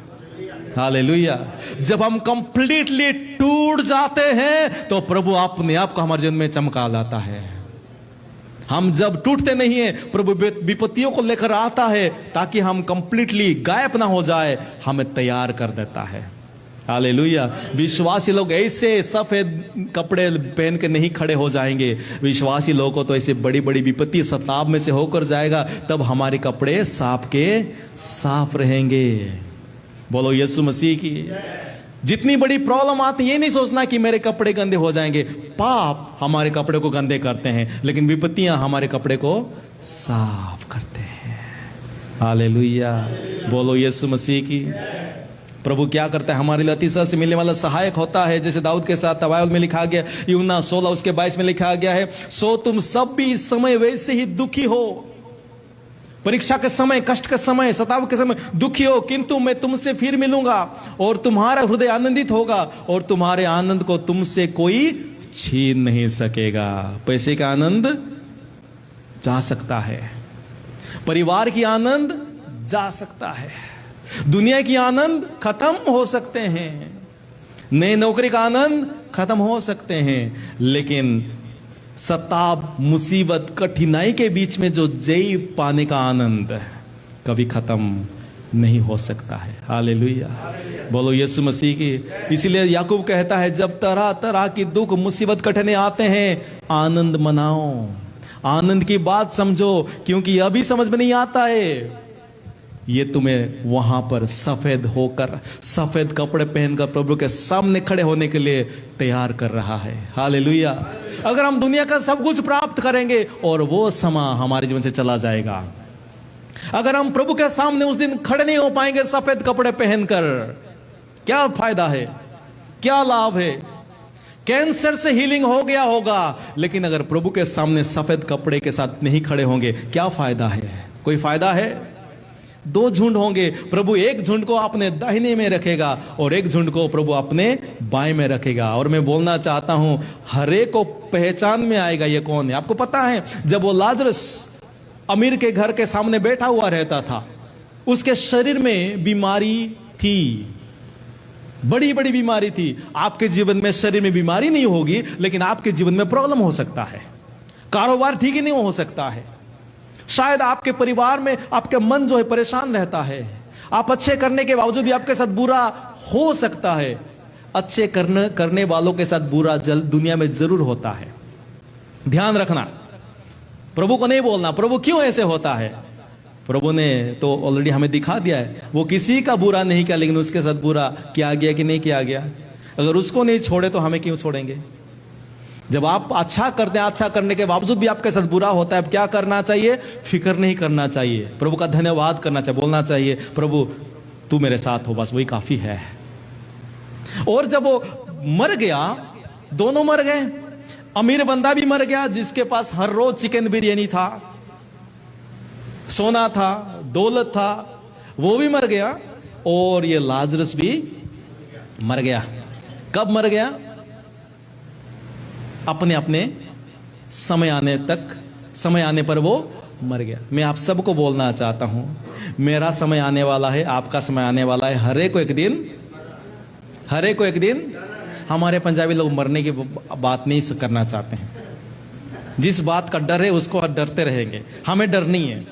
हालेलुया। जब हम कंप्लीटली टूट जाते हैं तो प्रभु अपने आप को हमारे जीवन में चमका लाता है। हम जब टूटते नहीं है, प्रभु विपत्तियों को लेकर आता है ताकि हम कंप्लीटली गायब ना हो जाए, हमें तैयार कर देता है। हालेलुया। विश्वासी लोग ऐसे सफेद कपड़े पहन के नहीं खड़े हो जाएंगे। विश्वासी लोगों को तो ऐसे बड़ी बड़ी विपत्ति सताब में से होकर जाएगा, तब हमारे कपड़े साफ के साफ रहेंगे। बोलो यीशु मसीह की। जितनी बड़ी प्रॉब्लम आती है, ये नहीं सोचना कि मेरे कपड़े गंदे हो जाएंगे। पाप हमारे कपड़े को गंदे करते हैं, लेकिन विपत्तियां हमारे कपड़े को साफ करते हैं। हालेलुया। बोलो यीशु मसीह की। प्रभु क्या करता है, हमारे लिए अतिशय से मिलने वाला सहायक होता है। जैसे दाऊद के साथ बाइबल में लिखा गया, यूहन्ना 16 उसके 22 में लिखा गया है, सो तुम सब भी इस समय वैसे ही दुखी हो। परीक्षा के समय, कष्ट के समय, सताव के समय दुखी हो, किंतु मैं तुमसे फिर मिलूंगा और तुम्हारा हृदय आनंदित होगा और तुम्हारे आनंद को तुमसे कोई छीन नहीं सकेगा। पैसे का आनंद जा सकता है, परिवार की आनंद जा सकता है, दुनिया की आनंद खत्म हो सकते हैं, नई नौकरी का आनंद खत्म हो सकते हैं, लेकिन सताब, मुसीबत, कठिनाई के बीच में जो जय पाने का आनंद कभी खत्म नहीं हो सकता है। हालेलुया। बोलो यीशु मसीह की। इसीलिए याकूब कहता है, जब तरह तरह की दुख, मुसीबत, कठिनाई आते हैं, आनंद मनाओ, आनंद की बात समझो, क्योंकि अभी समझ में नहीं आता है। ये तुम्हें वहां पर सफेद होकर, सफेद कपड़े पहनकर प्रभु के सामने खड़े होने के लिए तैयार कर रहा है। हालेलुया। अगर हम दुनिया का सब कुछ प्राप्त करेंगे और वो समा हमारे जीवन से चला जाएगा, अगर हम प्रभु के सामने उस दिन खड़े नहीं हो पाएंगे सफेद कपड़े पहनकर, क्या फायदा है, क्या लाभ है? कैंसर से हीलिंग हो गया होगा, लेकिन अगर प्रभु के सामने सफेद कपड़े के साथ नहीं खड़े होंगे, क्या फायदा है? कोई फायदा है? दो झुंड होंगे, प्रभु एक झुंड को अपने दाहिने में रखेगा और एक झुंड को प्रभु अपने बाएं में रखेगा। और मैं बोलना चाहता हूं, हर एक को पहचान में आएगा ये कौन है। आपको पता है, जब वो लाजरस अमीर के घर के सामने बैठा हुआ रहता था, उसके शरीर में बीमारी थी, बड़ी बड़ी बीमारी थी। आपके जीवन में शरीर में बीमारी नहीं होगी, लेकिन आपके जीवन में प्रॉब्लम हो सकता है, कारोबार ठीक ही नहीं हो सकता है, शायद आपके परिवार में आपका मन जो है परेशान रहता है, आप अच्छे करने के बावजूद भी आपके साथ बुरा हो सकता है। अच्छे करने वालों के साथ बुरा दुनिया में जरूर होता है। ध्यान रखना, प्रभु को नहीं बोलना प्रभु क्यों ऐसे होता है। प्रभु ने तो ऑलरेडी हमें दिखा दिया है, वो किसी का बुरा नहीं किया, लेकिन उसके साथ बुरा किया गया कि नहीं किया गया। अगर उसको नहीं छोड़े तो हमें क्यों छोड़ेंगे। जब आप अच्छा करते हैं, अच्छा करने के बावजूद भी आपके साथ बुरा होता है, क्या करना चाहिए? फिक्र नहीं करना चाहिए, प्रभु का धन्यवाद करना चाहिए, बोलना चाहिए, प्रभु तू मेरे साथ हो, बस वही काफी है। और जब वो मर गया, दोनों मर गए, अमीर बंदा भी मर गया जिसके पास हर रोज चिकन बिरयानी था, सोना था, दौलत था, वो भी मर गया, और ये लाजरस भी मर गया। कब मर गया? अपने अपने समय आने पर वो मर गया। मैं आप सबको बोलना चाहता हूं, मेरा समय आने वाला है, आपका समय आने वाला है, हर एक को एक दिन। हमारे पंजाबी लोग मरने की बात नहीं करना चाहते हैं, जिस बात का डर है उसको डरते रहेंगे, हमें डर नहीं है।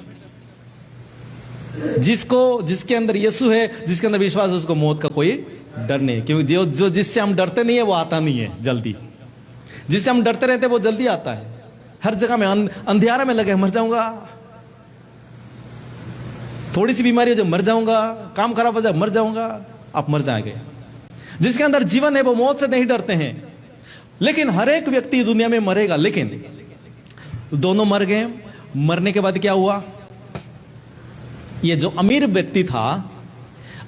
जिसके अंदर यीशु है, जिसके अंदर विश्वास है, उसको मौत का कोई डर नहीं है, क्योंकि जो जिससे हम डरते नहीं है वो आता नहीं है जल्दी, जिससे हम डरते रहते हैं वो जल्दी आता है। हर जगह में अंधियारा में लगे, मर जाऊंगा, थोड़ी सी बीमारी हो जाए मर जाऊंगा, काम खराब हो जाए मर जाऊंगा, आप मर जाएंगे। जिसके अंदर जीवन है वो मौत से नहीं डरते हैं। लेकिन हर एक व्यक्ति दुनिया में मरेगा, लेकिन दोनों मर गए। मरने के बाद क्या हुआ? ये जो अमीर व्यक्ति था,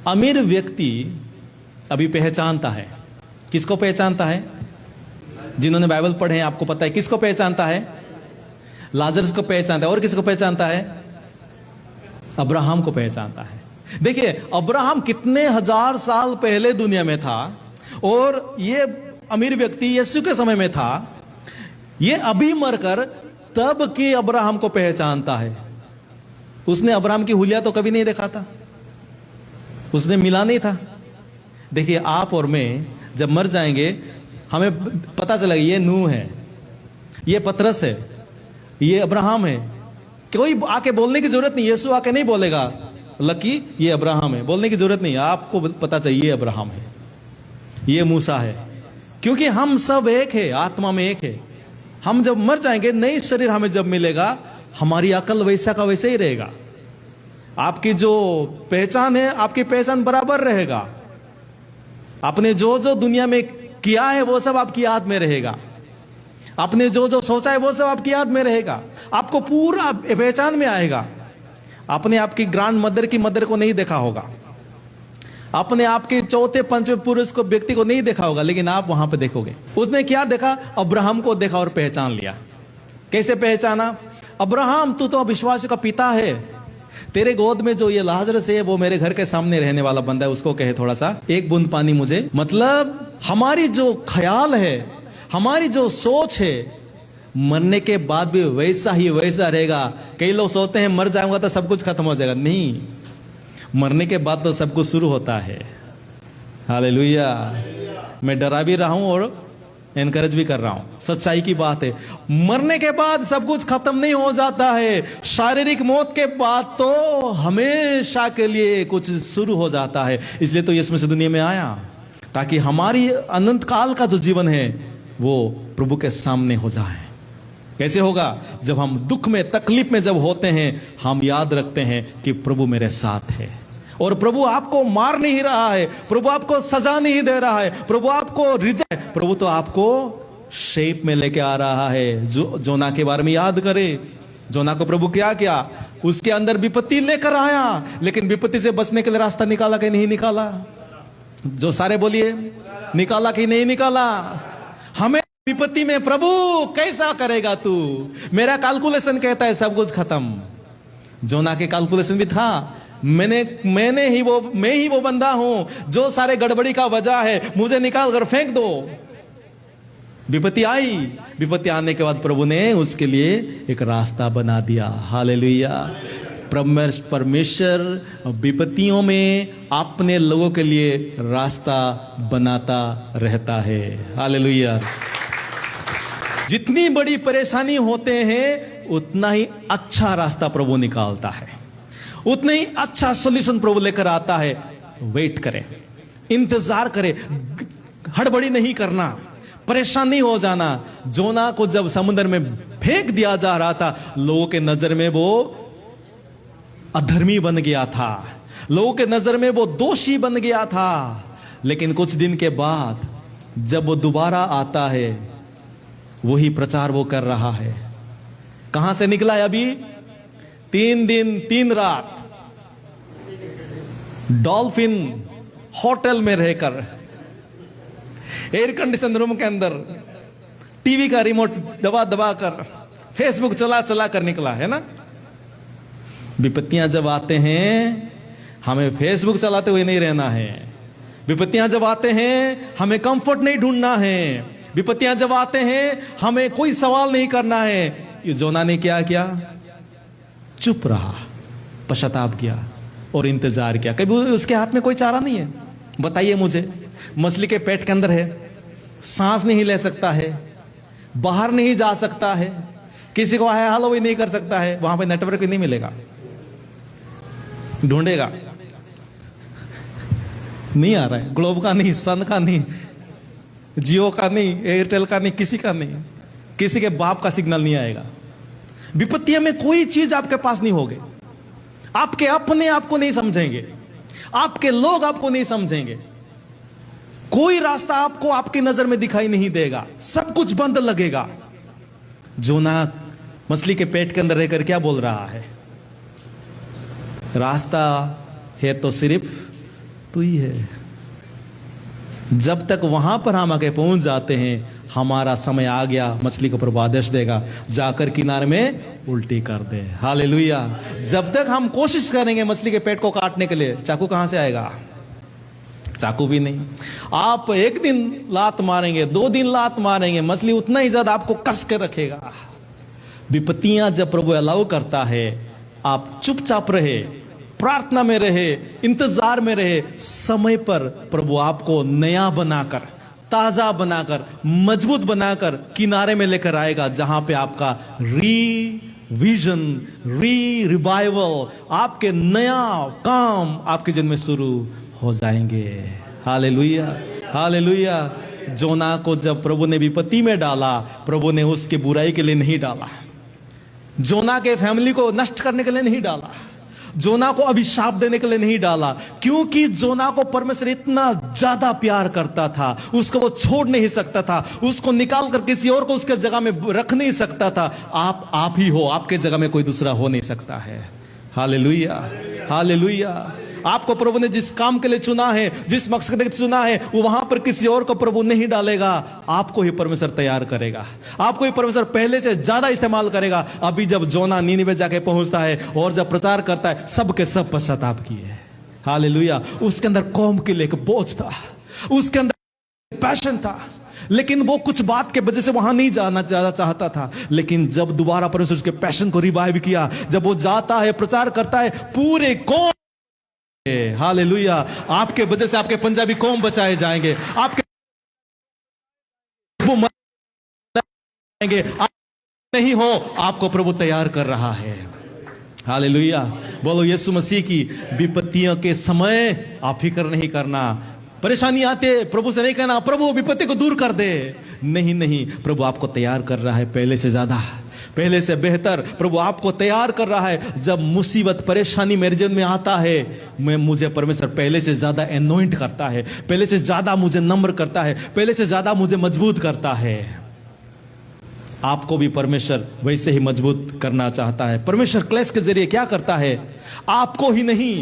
अमीर व्यक्ति अभी पहचानता है। किसको पहचानता है? जिन्होंने बाइबल पढ़े हैं आपको पता है किसको पहचानता है? लाजरस को पहचानता है। और किसको पहचानता है? अब्राहम को पहचानता है। देखिए, अब्राहम कितने हजार साल पहले दुनिया में था, और ये अमीर व्यक्ति यीशु के समय में था, ये अभी मरकर तब के अब्राहम को पहचानता है। उसने अब्राहम की हुलिया तो कभी नहीं देखा था, उसने मिला नहीं था। देखिए, आप और मैं जब मर जाएंगे, हमें पता चलेगा ये नूह है, ये पतरस है, ये अब्राहम है। कोई आके बोलने की जरूरत नहीं, यीशु आके नहीं बोलेगा लकी ये अब्राहम है, बोलने की जरूरत नहीं। आपको पता चाहिए ये अब्राहम है, ये मूसा है, क्योंकि हम सब एक है, आत्मा में एक है। हम जब मर जाएंगे, नई शरीर हमें जब मिलेगा, हमारी अकल वैसा का वैसे ही रहेगा। आपकी जो पहचान है, आपकी पहचान बराबर रहेगा। आपने जो जो दुनिया में किया है वो सब आपकी याद में रहेगा। आपने जो जो सोचा है वो सब आपकी याद में रहेगा। आपको पूरा पहचान में आएगा। आपने आपकी ग्रैंड मदर की मदर को नहीं देखा होगा, आपने आपके चौथे पंचवें पुरुष को व्यक्ति को नहीं देखा होगा, लेकिन आप वहां पे देखोगे। उसने क्या देखा? अब्राहम को देखा और पहचान लिया। कैसे पहचाना? अब्राहम, तू तो विश्वास का पिता है, तेरे गोद में जो ये लाजरस है वो मेरे घर के सामने रहने वाला बंदा है, उसको कहे थोड़ा सा एक बूंद पानी मुझे। मतलब हमारी जो ख्याल है, हमारी जो सोच है, मरने के बाद भी वैसा ही वैसा रहेगा। कई लोग सोचते हैं मर जाऊंगा तो सब कुछ खत्म हो जाएगा। नहीं, मरने के बाद तो सब कुछ शुरू होता है। हालेलुया। मैं डरा भी रहा हूं और एनकरेज भी कर रहा हूं, सच्चाई की बात है। मरने के बाद सब कुछ खत्म नहीं हो जाता है। शारीरिक मौत के बाद तो हमेशा के लिए कुछ शुरू हो जाता है। इसलिए तो यीशु मसीह दुनिया में आया, ताकि हमारी अनंत काल का जो जीवन है वो प्रभु के सामने हो जाए। कैसे होगा? जब हम दुख में, तकलीफ में जब होते हैं, हम याद रखते हैं कि प्रभु मेरे साथ है, और प्रभु आपको मार नहीं रहा है, प्रभु आपको सजा नहीं दे रहा है, प्रभु आपको रिजेक्ट, प्रभु तो आपको शेप में लेके आ रहा है। जोना के बारे में याद करें। जोना को प्रभु क्या किया? उसके अंदर विपत्ति लेकर आया, लेकिन विपत्ति से बचने के लिए रास्ता निकाला कि नहीं निकाला? जो सारे बोलिए, निकाला कि नहीं निकाला? हमें विपत्ति में प्रभु कैसा करेगा तू? मेरा कैलकुलेशन कहता है सब कुछ खत्म। जोना के कैलकुलेशन भी था, मैं ही वो बंदा हूं जो सारे गड़बड़ी का वजह है, मुझे निकाल कर फेंक दो। विपत्ति आई, विपत्ति आने के बाद प्रभु ने उसके लिए एक रास्ता बना दिया। हालेलुया। परमेश्वर विपत्तियों में अपने लोगों के लिए रास्ता बनाता रहता है। हालेलुया। जितनी बड़ी परेशानी होते हैं, उतना ही अच्छा रास्ता प्रभु निकालता है, उतना ही अच्छा सॉल्यूशन प्रभु लेकर आता है। वेट करें, इंतजार करें, हड़बड़ी नहीं करना, परेशान नहीं हो जाना। जोना को जब समुद्र में फेंक दिया जा रहा था, लोगों के नजर में वो अधर्मी बन गया था, लोगों के नजर में वो दोषी बन गया था। लेकिन कुछ दिन के बाद जब वो दोबारा आता है, वही प्रचार वो कर रहा है। कहां से निकला है अभी? 3 दिन 3 रात डॉल्फिन होटल में रहकर, एयर कंडीशन रूम के अंदर, टीवी का रिमोट दबा दबा कर, फेसबुक चला चला कर निकला है ना। विपत्तियां जब आते हैं, हमें फेसबुक चलाते हुए नहीं रहना है। विपत्तियां जब आते हैं, हमें कंफर्ट नहीं ढूंढना है। विपत्तियां जब आते हैं, हमें कोई सवाल नहीं करना है। ये जोना ने क्या किया? चुप रहा, पश्चाताप किया और इंतजार किया। कभी उसके हाथ में कोई चारा नहीं है? बताइए मुझे। मछली के पेट के अंदर है, सांस नहीं ले सकता है, बाहर नहीं जा सकता है, किसी को हाय हेलो भी नहीं कर सकता है, वहां पे नेटवर्क भी नहीं मिलेगा, ढूंढेगा, नहीं आ रहा है। ग्लोब का नहीं, सन का नहीं, जियो का नहीं, एयरटेल का नहीं, किसी का नहीं, किसी के बाप का सिग्नल नहीं आएगा। विपत्तियों में कोई चीज आपके पास नहीं होगी। आपके अपने आपको नहीं समझेंगे, आपके लोग आपको नहीं समझेंगे, कोई रास्ता आपको आपकी नजर में दिखाई नहीं देगा, सब कुछ बंद लगेगा। जोना मछली के पेट के अंदर रहकर क्या बोल रहा है? रास्ता है तो सिर्फ तू ही है। जब तक वहां पर हम आके पहुंच जाते हैं, हमारा समय आ गया, मछली को प्रभु आदेश देगा, जाकर किनारे में उल्टी कर दे। हालेलुया। जब तक हम कोशिश करेंगे मछली के पेट को काटने के लिए, चाकू कहां से आएगा? चाकू भी नहीं। आप एक दिन लात मारेंगे, 2 दिन लात मारेंगे, मछली उतना ही ज्यादा आपको कस के रखेगा। विपत्तियां जब प्रभु अलाउ करता है, आप चुपचाप रहे, प्रार्थना में रहे, इंतजार में रहे, समय पर प्रभु आपको नया बनाकर, ताजा बनाकर, मजबूत बनाकर किनारे में लेकर आएगा, जहां पे आपका विजन, रिवाइवल, आपके नया काम आपके जन्म में शुरू हो जाएंगे। Hallelujah, hallelujah. जोना को जब प्रभु ने विपत्ति में डाला, प्रभु ने उसके बुराई के लिए नहीं डाला, जोना के फैमिली को नष्ट करने के लिए नहीं डाला, जोना को अभिशाप देने के लिए नहीं डाला, क्योंकि जोना को परमेश्वर इतना ज्यादा प्यार करता था, उसको वो छोड़ नहीं सकता था, उसको निकाल कर किसी और को उसके जगह में रख नहीं सकता था। आप ही हो, आपके जगह में कोई दूसरा हो नहीं सकता है। Hallelujah, hallelujah. आपको प्रभु ने जिस काम के लिए चुना है, जिस मकसद के लिए चुना है, वो वहां पर किसी और को प्रभु नहीं डालेगा, आपको ही परमेश्वर तैयार करेगा, आपको ही परमेश्वर पहले से ज्यादा इस्तेमाल करेगा। अभी जब जोना नीनिवे जाके पहुंचता है और जब प्रचार करता है, सबके सब पश्चाताप किए। हालेलुया। उसके अंदर कौम के लिए एक बोझ था, उसके अंदर पैशन था, लेकिन वो कुछ बात के वजह से वहां नहीं जाना चाहता था। लेकिन जब दोबारा परमेश्वर उसके पैशन को रिवाइव किया, जब वो जाता है, प्रचार करता है, पूरे कौम, हालेलुया, आपके वजह से आपके पंजाबी कौम बचाए जाएंगे, आपके वो जाएंगे। आप नहीं हो, आपको प्रभु तैयार कर रहा है। हालेलुया। बोलो यीशु मसीह की। विपत्तियों के समय आप फिक्र नहीं करना। परेशानी आते प्रभु से नहीं कहना प्रभु विपत्ति को दूर कर दे। नहीं नहीं, प्रभु आपको तैयार कर रहा है, पहले से ज्यादा, पहले से बेहतर प्रभु आपको तैयार कर रहा है। जब मुसीबत परेशानी मेरे जीवन में आता है, मुझे परमेश्वर पहले से ज्यादा एनोइंट करता है, पहले से ज्यादा मुझे नम्र करता है, पहले से ज्यादा मुझे मजबूत करता है। आपको भी परमेश्वर वैसे ही मजबूत करना चाहता है। परमेश्वर क्लेश के जरिए क्या करता है? आपको ही नहीं,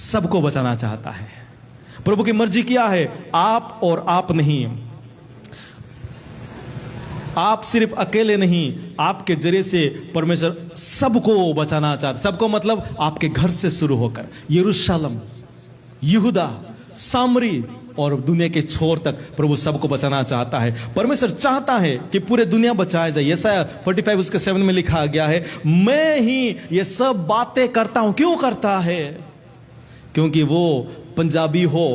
सबको बचाना चाहता है। प्रभु की मर्जी क्या है? आप और आप नहीं, आप सिर्फ अकेले नहीं, आपके जरिए से परमेश्वर सबको बचाना चाहता। सबको मतलब आपके घर से शुरू होकर यरूशलेम, यहूदा, सामरी और दुनिया के छोर तक प्रभु सबको बचाना चाहता है। परमेश्वर चाहता है कि पूरे दुनिया बचाया जाए। यशायाह 45 उसके 7 में लिखा गया है, मैं ही ये सब बातें करता हूं। क्यों करता है? क्योंकि वो पंजाबी हो,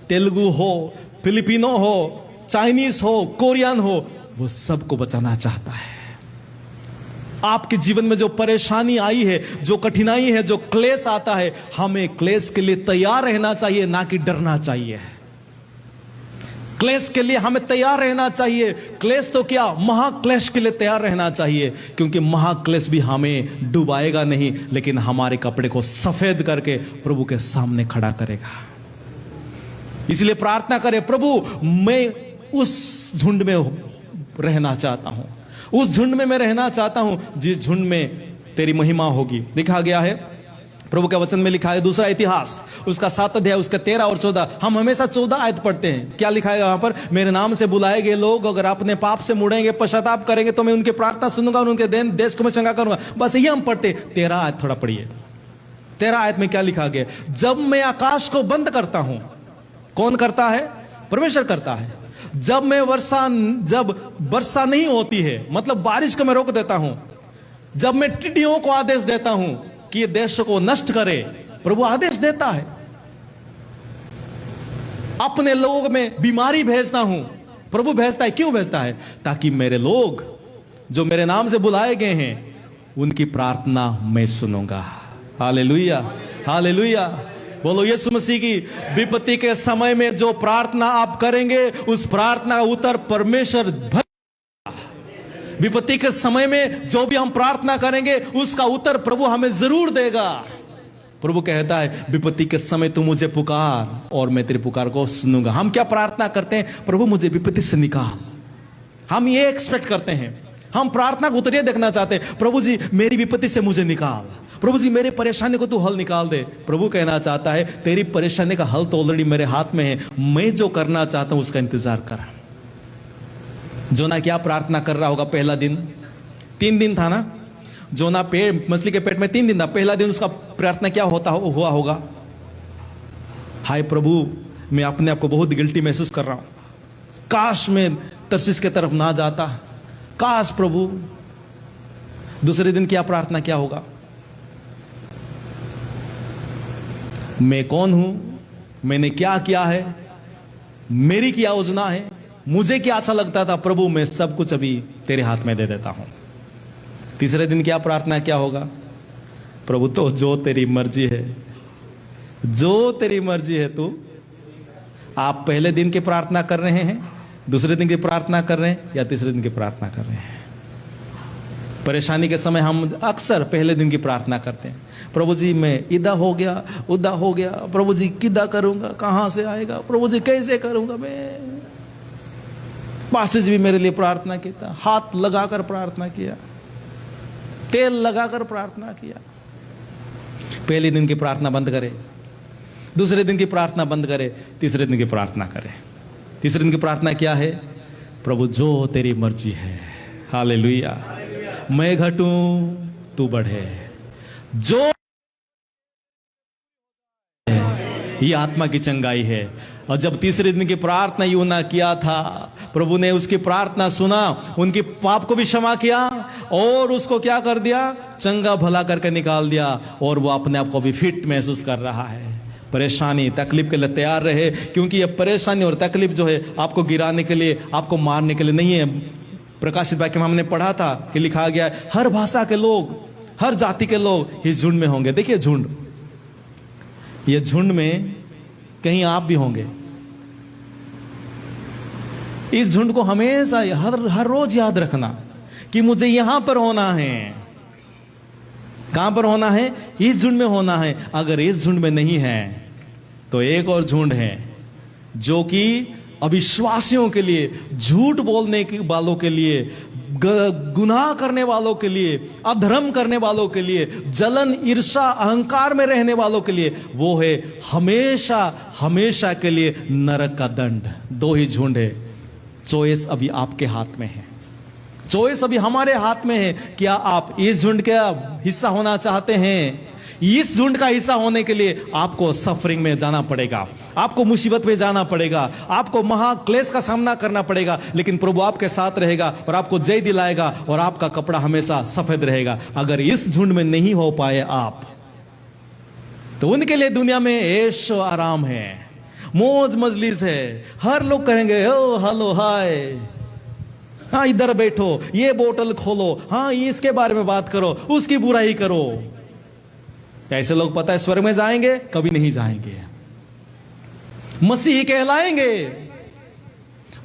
तेलुगु हो, फिलिपिनो हो, चाइनीज हो, कोरियन हो, वो सबको बचाना चाहता है। आपके जीवन में जो परेशानी आई है, जो कठिनाई है, जो क्लेश आता है, हमें क्लेश के लिए तैयार रहना चाहिए, ना कि डरना चाहिए। क्लेश के लिए हमें तैयार रहना चाहिए। क्लेश तो क्या, महाक्लेश के लिए तैयार रहना चाहिए, क्योंकि महाक्लेश भी हमें डुबाएगा नहीं, लेकिन हमारे कपड़े को सफेद करके प्रभु के सामने खड़ा करेगा। इसलिए प्रार्थना करें, प्रभु मैं उस झुंड में रहना चाहता हूं, उस झुंड में मैं रहना चाहता हूं जिस झुंड में तेरी महिमा होगी। लिखा गया है, प्रभु के वचन में लिखा है, दूसरा इतिहास उसका 7 अध्याय उसका 13 और 14। हम हमेशा 14 आयत पढ़ते हैं। क्या लिखा है वहां पर? मेरे नाम से बुलाए गए लोग अगर अपने पाप से मुड़ेंगे, पश्चाताप करेंगे, तो मैं उनकी प्रार्थना सुनूंगा और उनके देश को मैं चंगा करूंगा। बस ये हम पढ़ते। 13 आयत थोड़ा पढ़िए। 13 आयत में क्या लिखा गया? जब मैं आकाश को बंद करता हूं, कौन करता है? परमेश्वर करता है। जब वर्षा नहीं होती है, मतलब बारिश को मैं रोक देता हूं, जब मैं टिड्डियों को आदेश देता हूं कि ये देश को नष्ट करे, प्रभु आदेश देता है। अपने लोगों में बीमारी भेजता हूं, प्रभु भेजता है। क्यों भेजता है? ताकि मेरे लोग जो मेरे नाम से बुलाए गए हैं, उनकी प्रार्थना मैं सुनूंगा। Hallelujah, hallelujah. बोलो यीशु मसीह की। विपत्ति के समय में जो प्रार्थना आप करेंगे, उस प्रार्थना का उत्तर परमेश्वर भरेगा। विपत्ति के समय में जो भी हम प्रार्थना करेंगे, उसका उत्तर प्रभु हमें जरूर देगा। प्रभु कहता है, विपत्ति के समय तू मुझे पुकार और मैं तेरी पुकार को सुनूंगा। हम क्या प्रार्थना करते हैं? प्रभु मुझे विपत्ति से निकाल। हम ये एक्सपेक्ट करते हैं, हम प्रार्थना को उत्तर देखना चाहते हैं, प्रभु जी मेरी विपत्ति से मुझे निकाल, प्रभु जी मेरे परेशानी को तू हल निकाल दे। प्रभु कहना चाहता है, तेरी परेशानी का हल तो ऑलरेडी मेरे हाथ में है, मैं जो करना चाहता हूं उसका इंतजार कर। जोना क्या प्रार्थना कर रहा होगा? पहला दिन 3 दिन था ना, जोना मछली के पेट में 3 दिन था। पहला दिन उसका प्रार्थना क्या हुआ होगा? हाय प्रभु, मैं अपने आप को बहुत गिल्टी महसूस कर रहा हूं। काश मैं तरसीस के तरफ ना जाता। काश प्रभु। दूसरे दिन क्या प्रार्थना क्या होगा? मैं कौन हूं? मैंने क्या किया है? मेरी क्या योजना है? मुझे क्या अच्छा लगता था? प्रभु मैं सब कुछ अभी तेरे हाथ में दे देता हूं। तीसरे दिन क्या प्रार्थना क्या होगा? प्रभु तो जो तेरी मर्जी है, जो तेरी मर्जी है तू। आप पहले दिन की प्रार्थना कर रहे हैं, दूसरे दिन की प्रार्थना कर रहे हैं, या तीसरे दिन की प्रार्थना कर रहे हैं? परेशानी के समय हम अक्सर पहले दिन की प्रार्थना करते हैं। प्रभु जी मैं इदा हो गया, उदा हो गया, प्रभु जी किदा करूंगा, कहां से आएगा, प्रभु जी कैसे करूंगा मैं। पास्टर जी भी मेरे लिए प्रार्थना किया, हाथ लगाकर प्रार्थना किया, तेल लगाकर प्रार्थना किया। पहले दिन की प्रार्थना बंद करे, दूसरे दिन की प्रार्थना बंद करे, तीसरे दिन की प्रार्थना करे। तीसरे दिन की प्रार्थना क्या है? प्रभु जो तेरी मर्जी है, हालेलुया। मैं घटूं तू बढ़े, जो ये आत्मा की चंगाई है। और जब तीसरे दिन की प्रार्थना यूना किया था, प्रभु ने उसकी प्रार्थना सुना, उनकी पाप को भी क्षमा किया और उसको क्या कर दिया? चंगा भला करके निकाल दिया। और वो अपने आप को भी फिट महसूस कर रहा है। परेशानी तकलीफ के लिए तैयार रहे, क्योंकि ये परेशानी और तकलीफ जो है आपको गिराने के लिए, आपको मारने के लिए नहीं है। प्रकाशित वाक्य में हमने पढ़ा था कि लिखा गया है हर भाषा के लोग, हर जाति के लोग इस झुंड में होंगे। देखिए झुंड, ये झुंड में कहीं आप भी होंगे। इस झुंड को हमेशा हर रोज याद रखना कि मुझे यहां पर होना है। कहां पर होना है? इस झुंड में होना है। अगर इस झुंड में नहीं है तो एक और झुंड है जो कि अविश्वासियों के लिए, झूठ बोलने वालों के लिए, गुनाह करने वालों के लिए, अधर्म करने वालों के लिए, जलन ईर्षा अहंकार में रहने वालों के लिए, वो है हमेशा हमेशा के लिए नरक का दंड। दो ही झुंड है। चॉइस अभी आपके हाथ में है, चॉइस अभी हमारे हाथ में है। क्या आप इस झुंड का हिस्सा होना चाहते हैं? इस झुंड का हिस्सा होने के लिए आपको सफरिंग में जाना पड़ेगा, आपको मुसीबत में जाना पड़ेगा, आपको महाक्लेश का सामना करना पड़ेगा, लेकिन प्रभु आपके साथ रहेगा और आपको जय दिलाएगा और आपका कपड़ा हमेशा सफेद रहेगा। अगर इस झुंड में नहीं हो पाए आप, तो उनके लिए दुनिया में ऐशो आराम है, मौज मजलिस है। हर लोग कहेंगे ओ हेलो हाय, हाँ इधर बैठो, ये बोतल खोलो, हाँ इसके बारे में बात करो, उसकी बुराई करो। ऐसे लोग पता है स्वर्ग में जाएंगे? कभी नहीं जाएंगे। मसीही कहलाएंगे,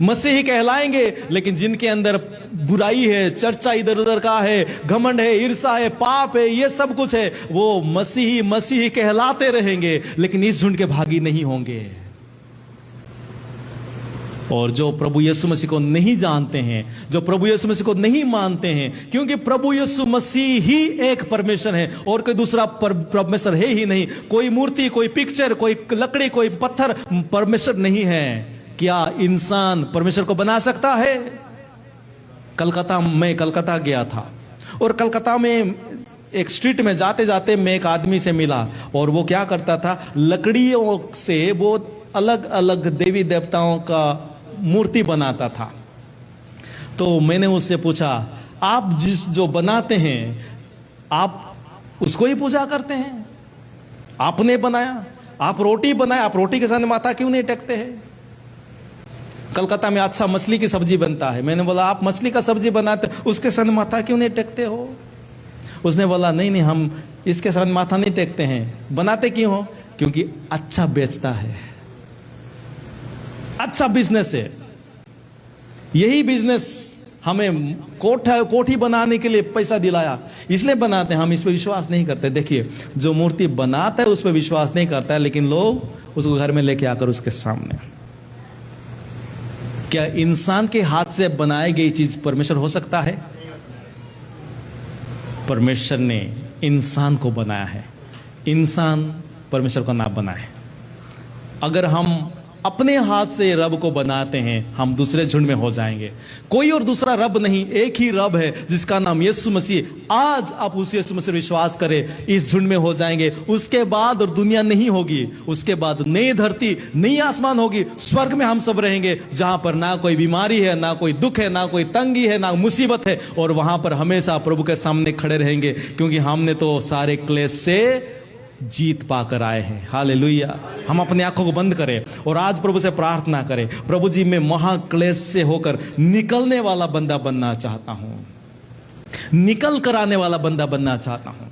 मसीही कहलाएंगे, लेकिन जिनके अंदर बुराई है, चर्चा इधर उधर का है, घमंड है, ईर्षा है, पाप है, ये सब कुछ है, वो मसीही मसीही कहलाते रहेंगे, लेकिन इस झुंड के भागी नहीं होंगे। और जो प्रभु यीशु मसीह को नहीं जानते हैं, जो प्रभु यीशु मसीह को नहीं मानते हैं, क्योंकि प्रभु यीशु मसीह ही एक परमेश्वर है और कोई दूसरा परमेश्वर है ही नहीं। कोई मूर्ति, कोई पिक्चर, कोई लकड़ी, कोई पत्थर परमेश्वर नहीं है। क्या इंसान परमेश्वर को बना सकता है? मैं कलकत्ता गया था और कलकत्ता में एक स्ट्रीट में जाते जाते मैं एक आदमी से मिला और वो क्या करता था, लकड़ियों से वो अलग अलग देवी देवताओं का मूर्ति बनाता था। तो मैंने उससे पूछा, आप जो बनाते हैं आप उसको ही पूजा करते हैं? आपने बनाया, आप रोटी बनाए, आप रोटी के साथ माथा क्यों नहीं टेकते हैं? कलकत्ता में अच्छा मछली की सब्जी बनता है। मैंने बोला आप मछली का सब्जी बनाते, उसके साथ माथा क्यों नहीं टेकते हो? उसने बोला नहीं हम इसके साथ माथा नहीं टेकते हैं। बनाते क्यों हो? क्योंकि अच्छा बेचता है, अच्छा बिजनेस है। यही बिजनेस हमें कोठी बनाने के लिए पैसा दिलाया, इसलिए बनाते हैं। हम इस पर विश्वास नहीं करते। देखिए जो मूर्ति बनाता है उस पर विश्वास नहीं करता है, लेकिन लोग उसको घर में लेके आकर उसके सामने। क्या इंसान के हाथ से बनाई गई चीज परमेश्वर हो सकता है? परमेश्वर ने इंसान को बनाया है, इंसान परमेश्वर को ना बनाए। अगर हम अपने हाथ से रब को बनाते हैं, हम दूसरे झुंड में हो जाएंगे। कोई और दूसरा रब नहीं, एक ही रब है जिसका नाम यीशु मसीह। आज आप उस यीशु मसीह विश्वास करें, इस झुंड में हो जाएंगे। उसके बाद और दुनिया नहीं होगी, उसके बाद नई धरती नई आसमान होगी, स्वर्ग में हम सब रहेंगे, जहां पर ना कोई बीमारी है, ना कोई दुख है, ना कोई तंगी है, ना मुसीबत है। और वहां पर हमेशा प्रभु के सामने खड़े रहेंगे, क्योंकि हमने तो सारे क्लेश से जीत पाकर आए हैं। हालेलुया। हम अपनी आंखों को बंद करें और आज प्रभु से प्रार्थना करें, प्रभु जी मैं महाक्लेश से होकर निकलने वाला बंदा बनना चाहता हूं, निकल कर आने वाला बंदा बनना चाहता हूं।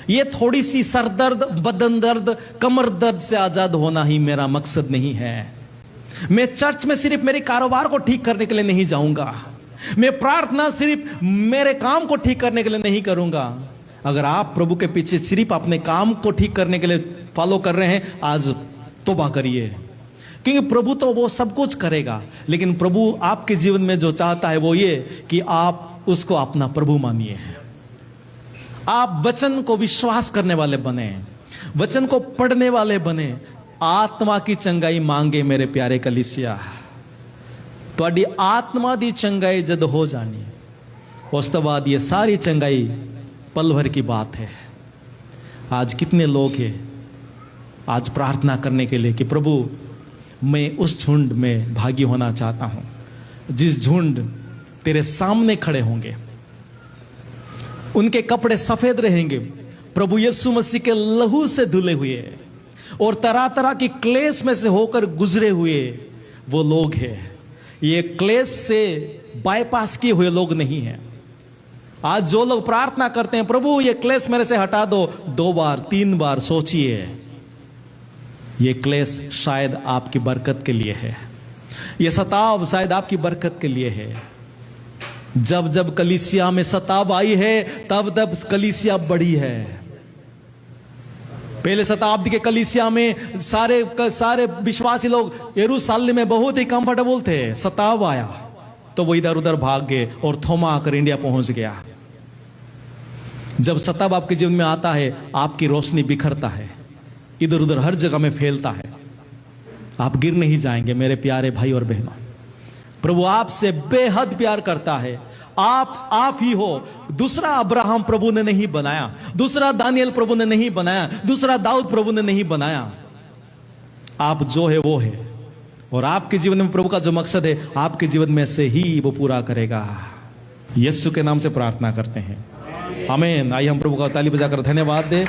ये थोड़ी सी सरदर्द, बदन दर्द, कमर दर्द से आजाद होना ही मेरा मकसद नहीं है। मैं चर्च में सिर्फ मेरे कारोबार को ठीक करने के लिए नहीं जाऊंगा, मैं प्रार्थना सिर्फ मेरे काम को ठीक करने के लिए नहीं करूंगा। अगर आप प्रभु के पीछे सिर्फ अपने काम को ठीक करने के लिए फॉलो कर रहे हैं, आज तौबा करिए, क्योंकि प्रभु तो वो सब कुछ करेगा, लेकिन प्रभु आपके जीवन में जो चाहता है वो ये कि आप उसको अपना प्रभु मानिए। आप वचन को विश्वास करने वाले बने, वचन को पढ़ने वाले बने, आत्मा की चंगाई मांगे। मेरे प्यारे कलीसिया, ਤੁਹਾਡੀ आत्मा दी चंगाई जद हो जानी, उस तो बाद ये सारी चंगाई पल भर की बात है। आज कितने लोग हैं आज प्रार्थना करने के लिए कि प्रभु मैं उस झुंड में भागी होना चाहता हूं, जिस झुंड तेरे सामने खड़े होंगे, उनके कपड़े सफेद रहेंगे, प्रभु यीशु मसीह के लहू से धुले हुए और तरह तरह की क्लेश में से होकर गुजरे हुए वो लोग हैं। ये क्लेश से बाईपास किए हुए लोग नहीं हैं। आज जो लोग प्रार्थना करते हैं, प्रभु ये क्लेश मेरे से हटा दो, 2 बार 3 बार सोचिए, ये क्लेश शायद आपकी बरकत के लिए है, ये सताव शायद आपकी बरकत के लिए है। जब जब कलीसिया में सताव आई है, तब तब कलीसिया बढ़ी है। पहले शताब्दी के कलीसिया में सारे विश्वासी लोग यरूशलेम में बहुत ही कंफर्टेबल थे। सताव आया तो वो इधर उधर भाग गए और थोमा आकर इंडिया पहुंच गया। जब सताव आपके जीवन में आता है, आपकी रोशनी बिखरता है, इधर उधर हर जगह में फैलता है, आप गिर नहीं जाएंगे। मेरे प्यारे भाई और बहनों, प्रभु आपसे बेहद प्यार करता है। आप ही हो। दूसरा अब्राहम प्रभु ने नहीं बनाया, दूसरा दानियल प्रभु ने नहीं बनाया, दूसरा दाऊद प्रभु ने नहीं बनाया। आप जो है वो है, और आपके जीवन में प्रभु का जो मकसद है, आपके जीवन में से ही वो पूरा करेगा। यीशु के नाम से प्रार्थना करते हैं, आमीन। आइए हम प्रभु का ताली बजाकर धन्यवाद दें।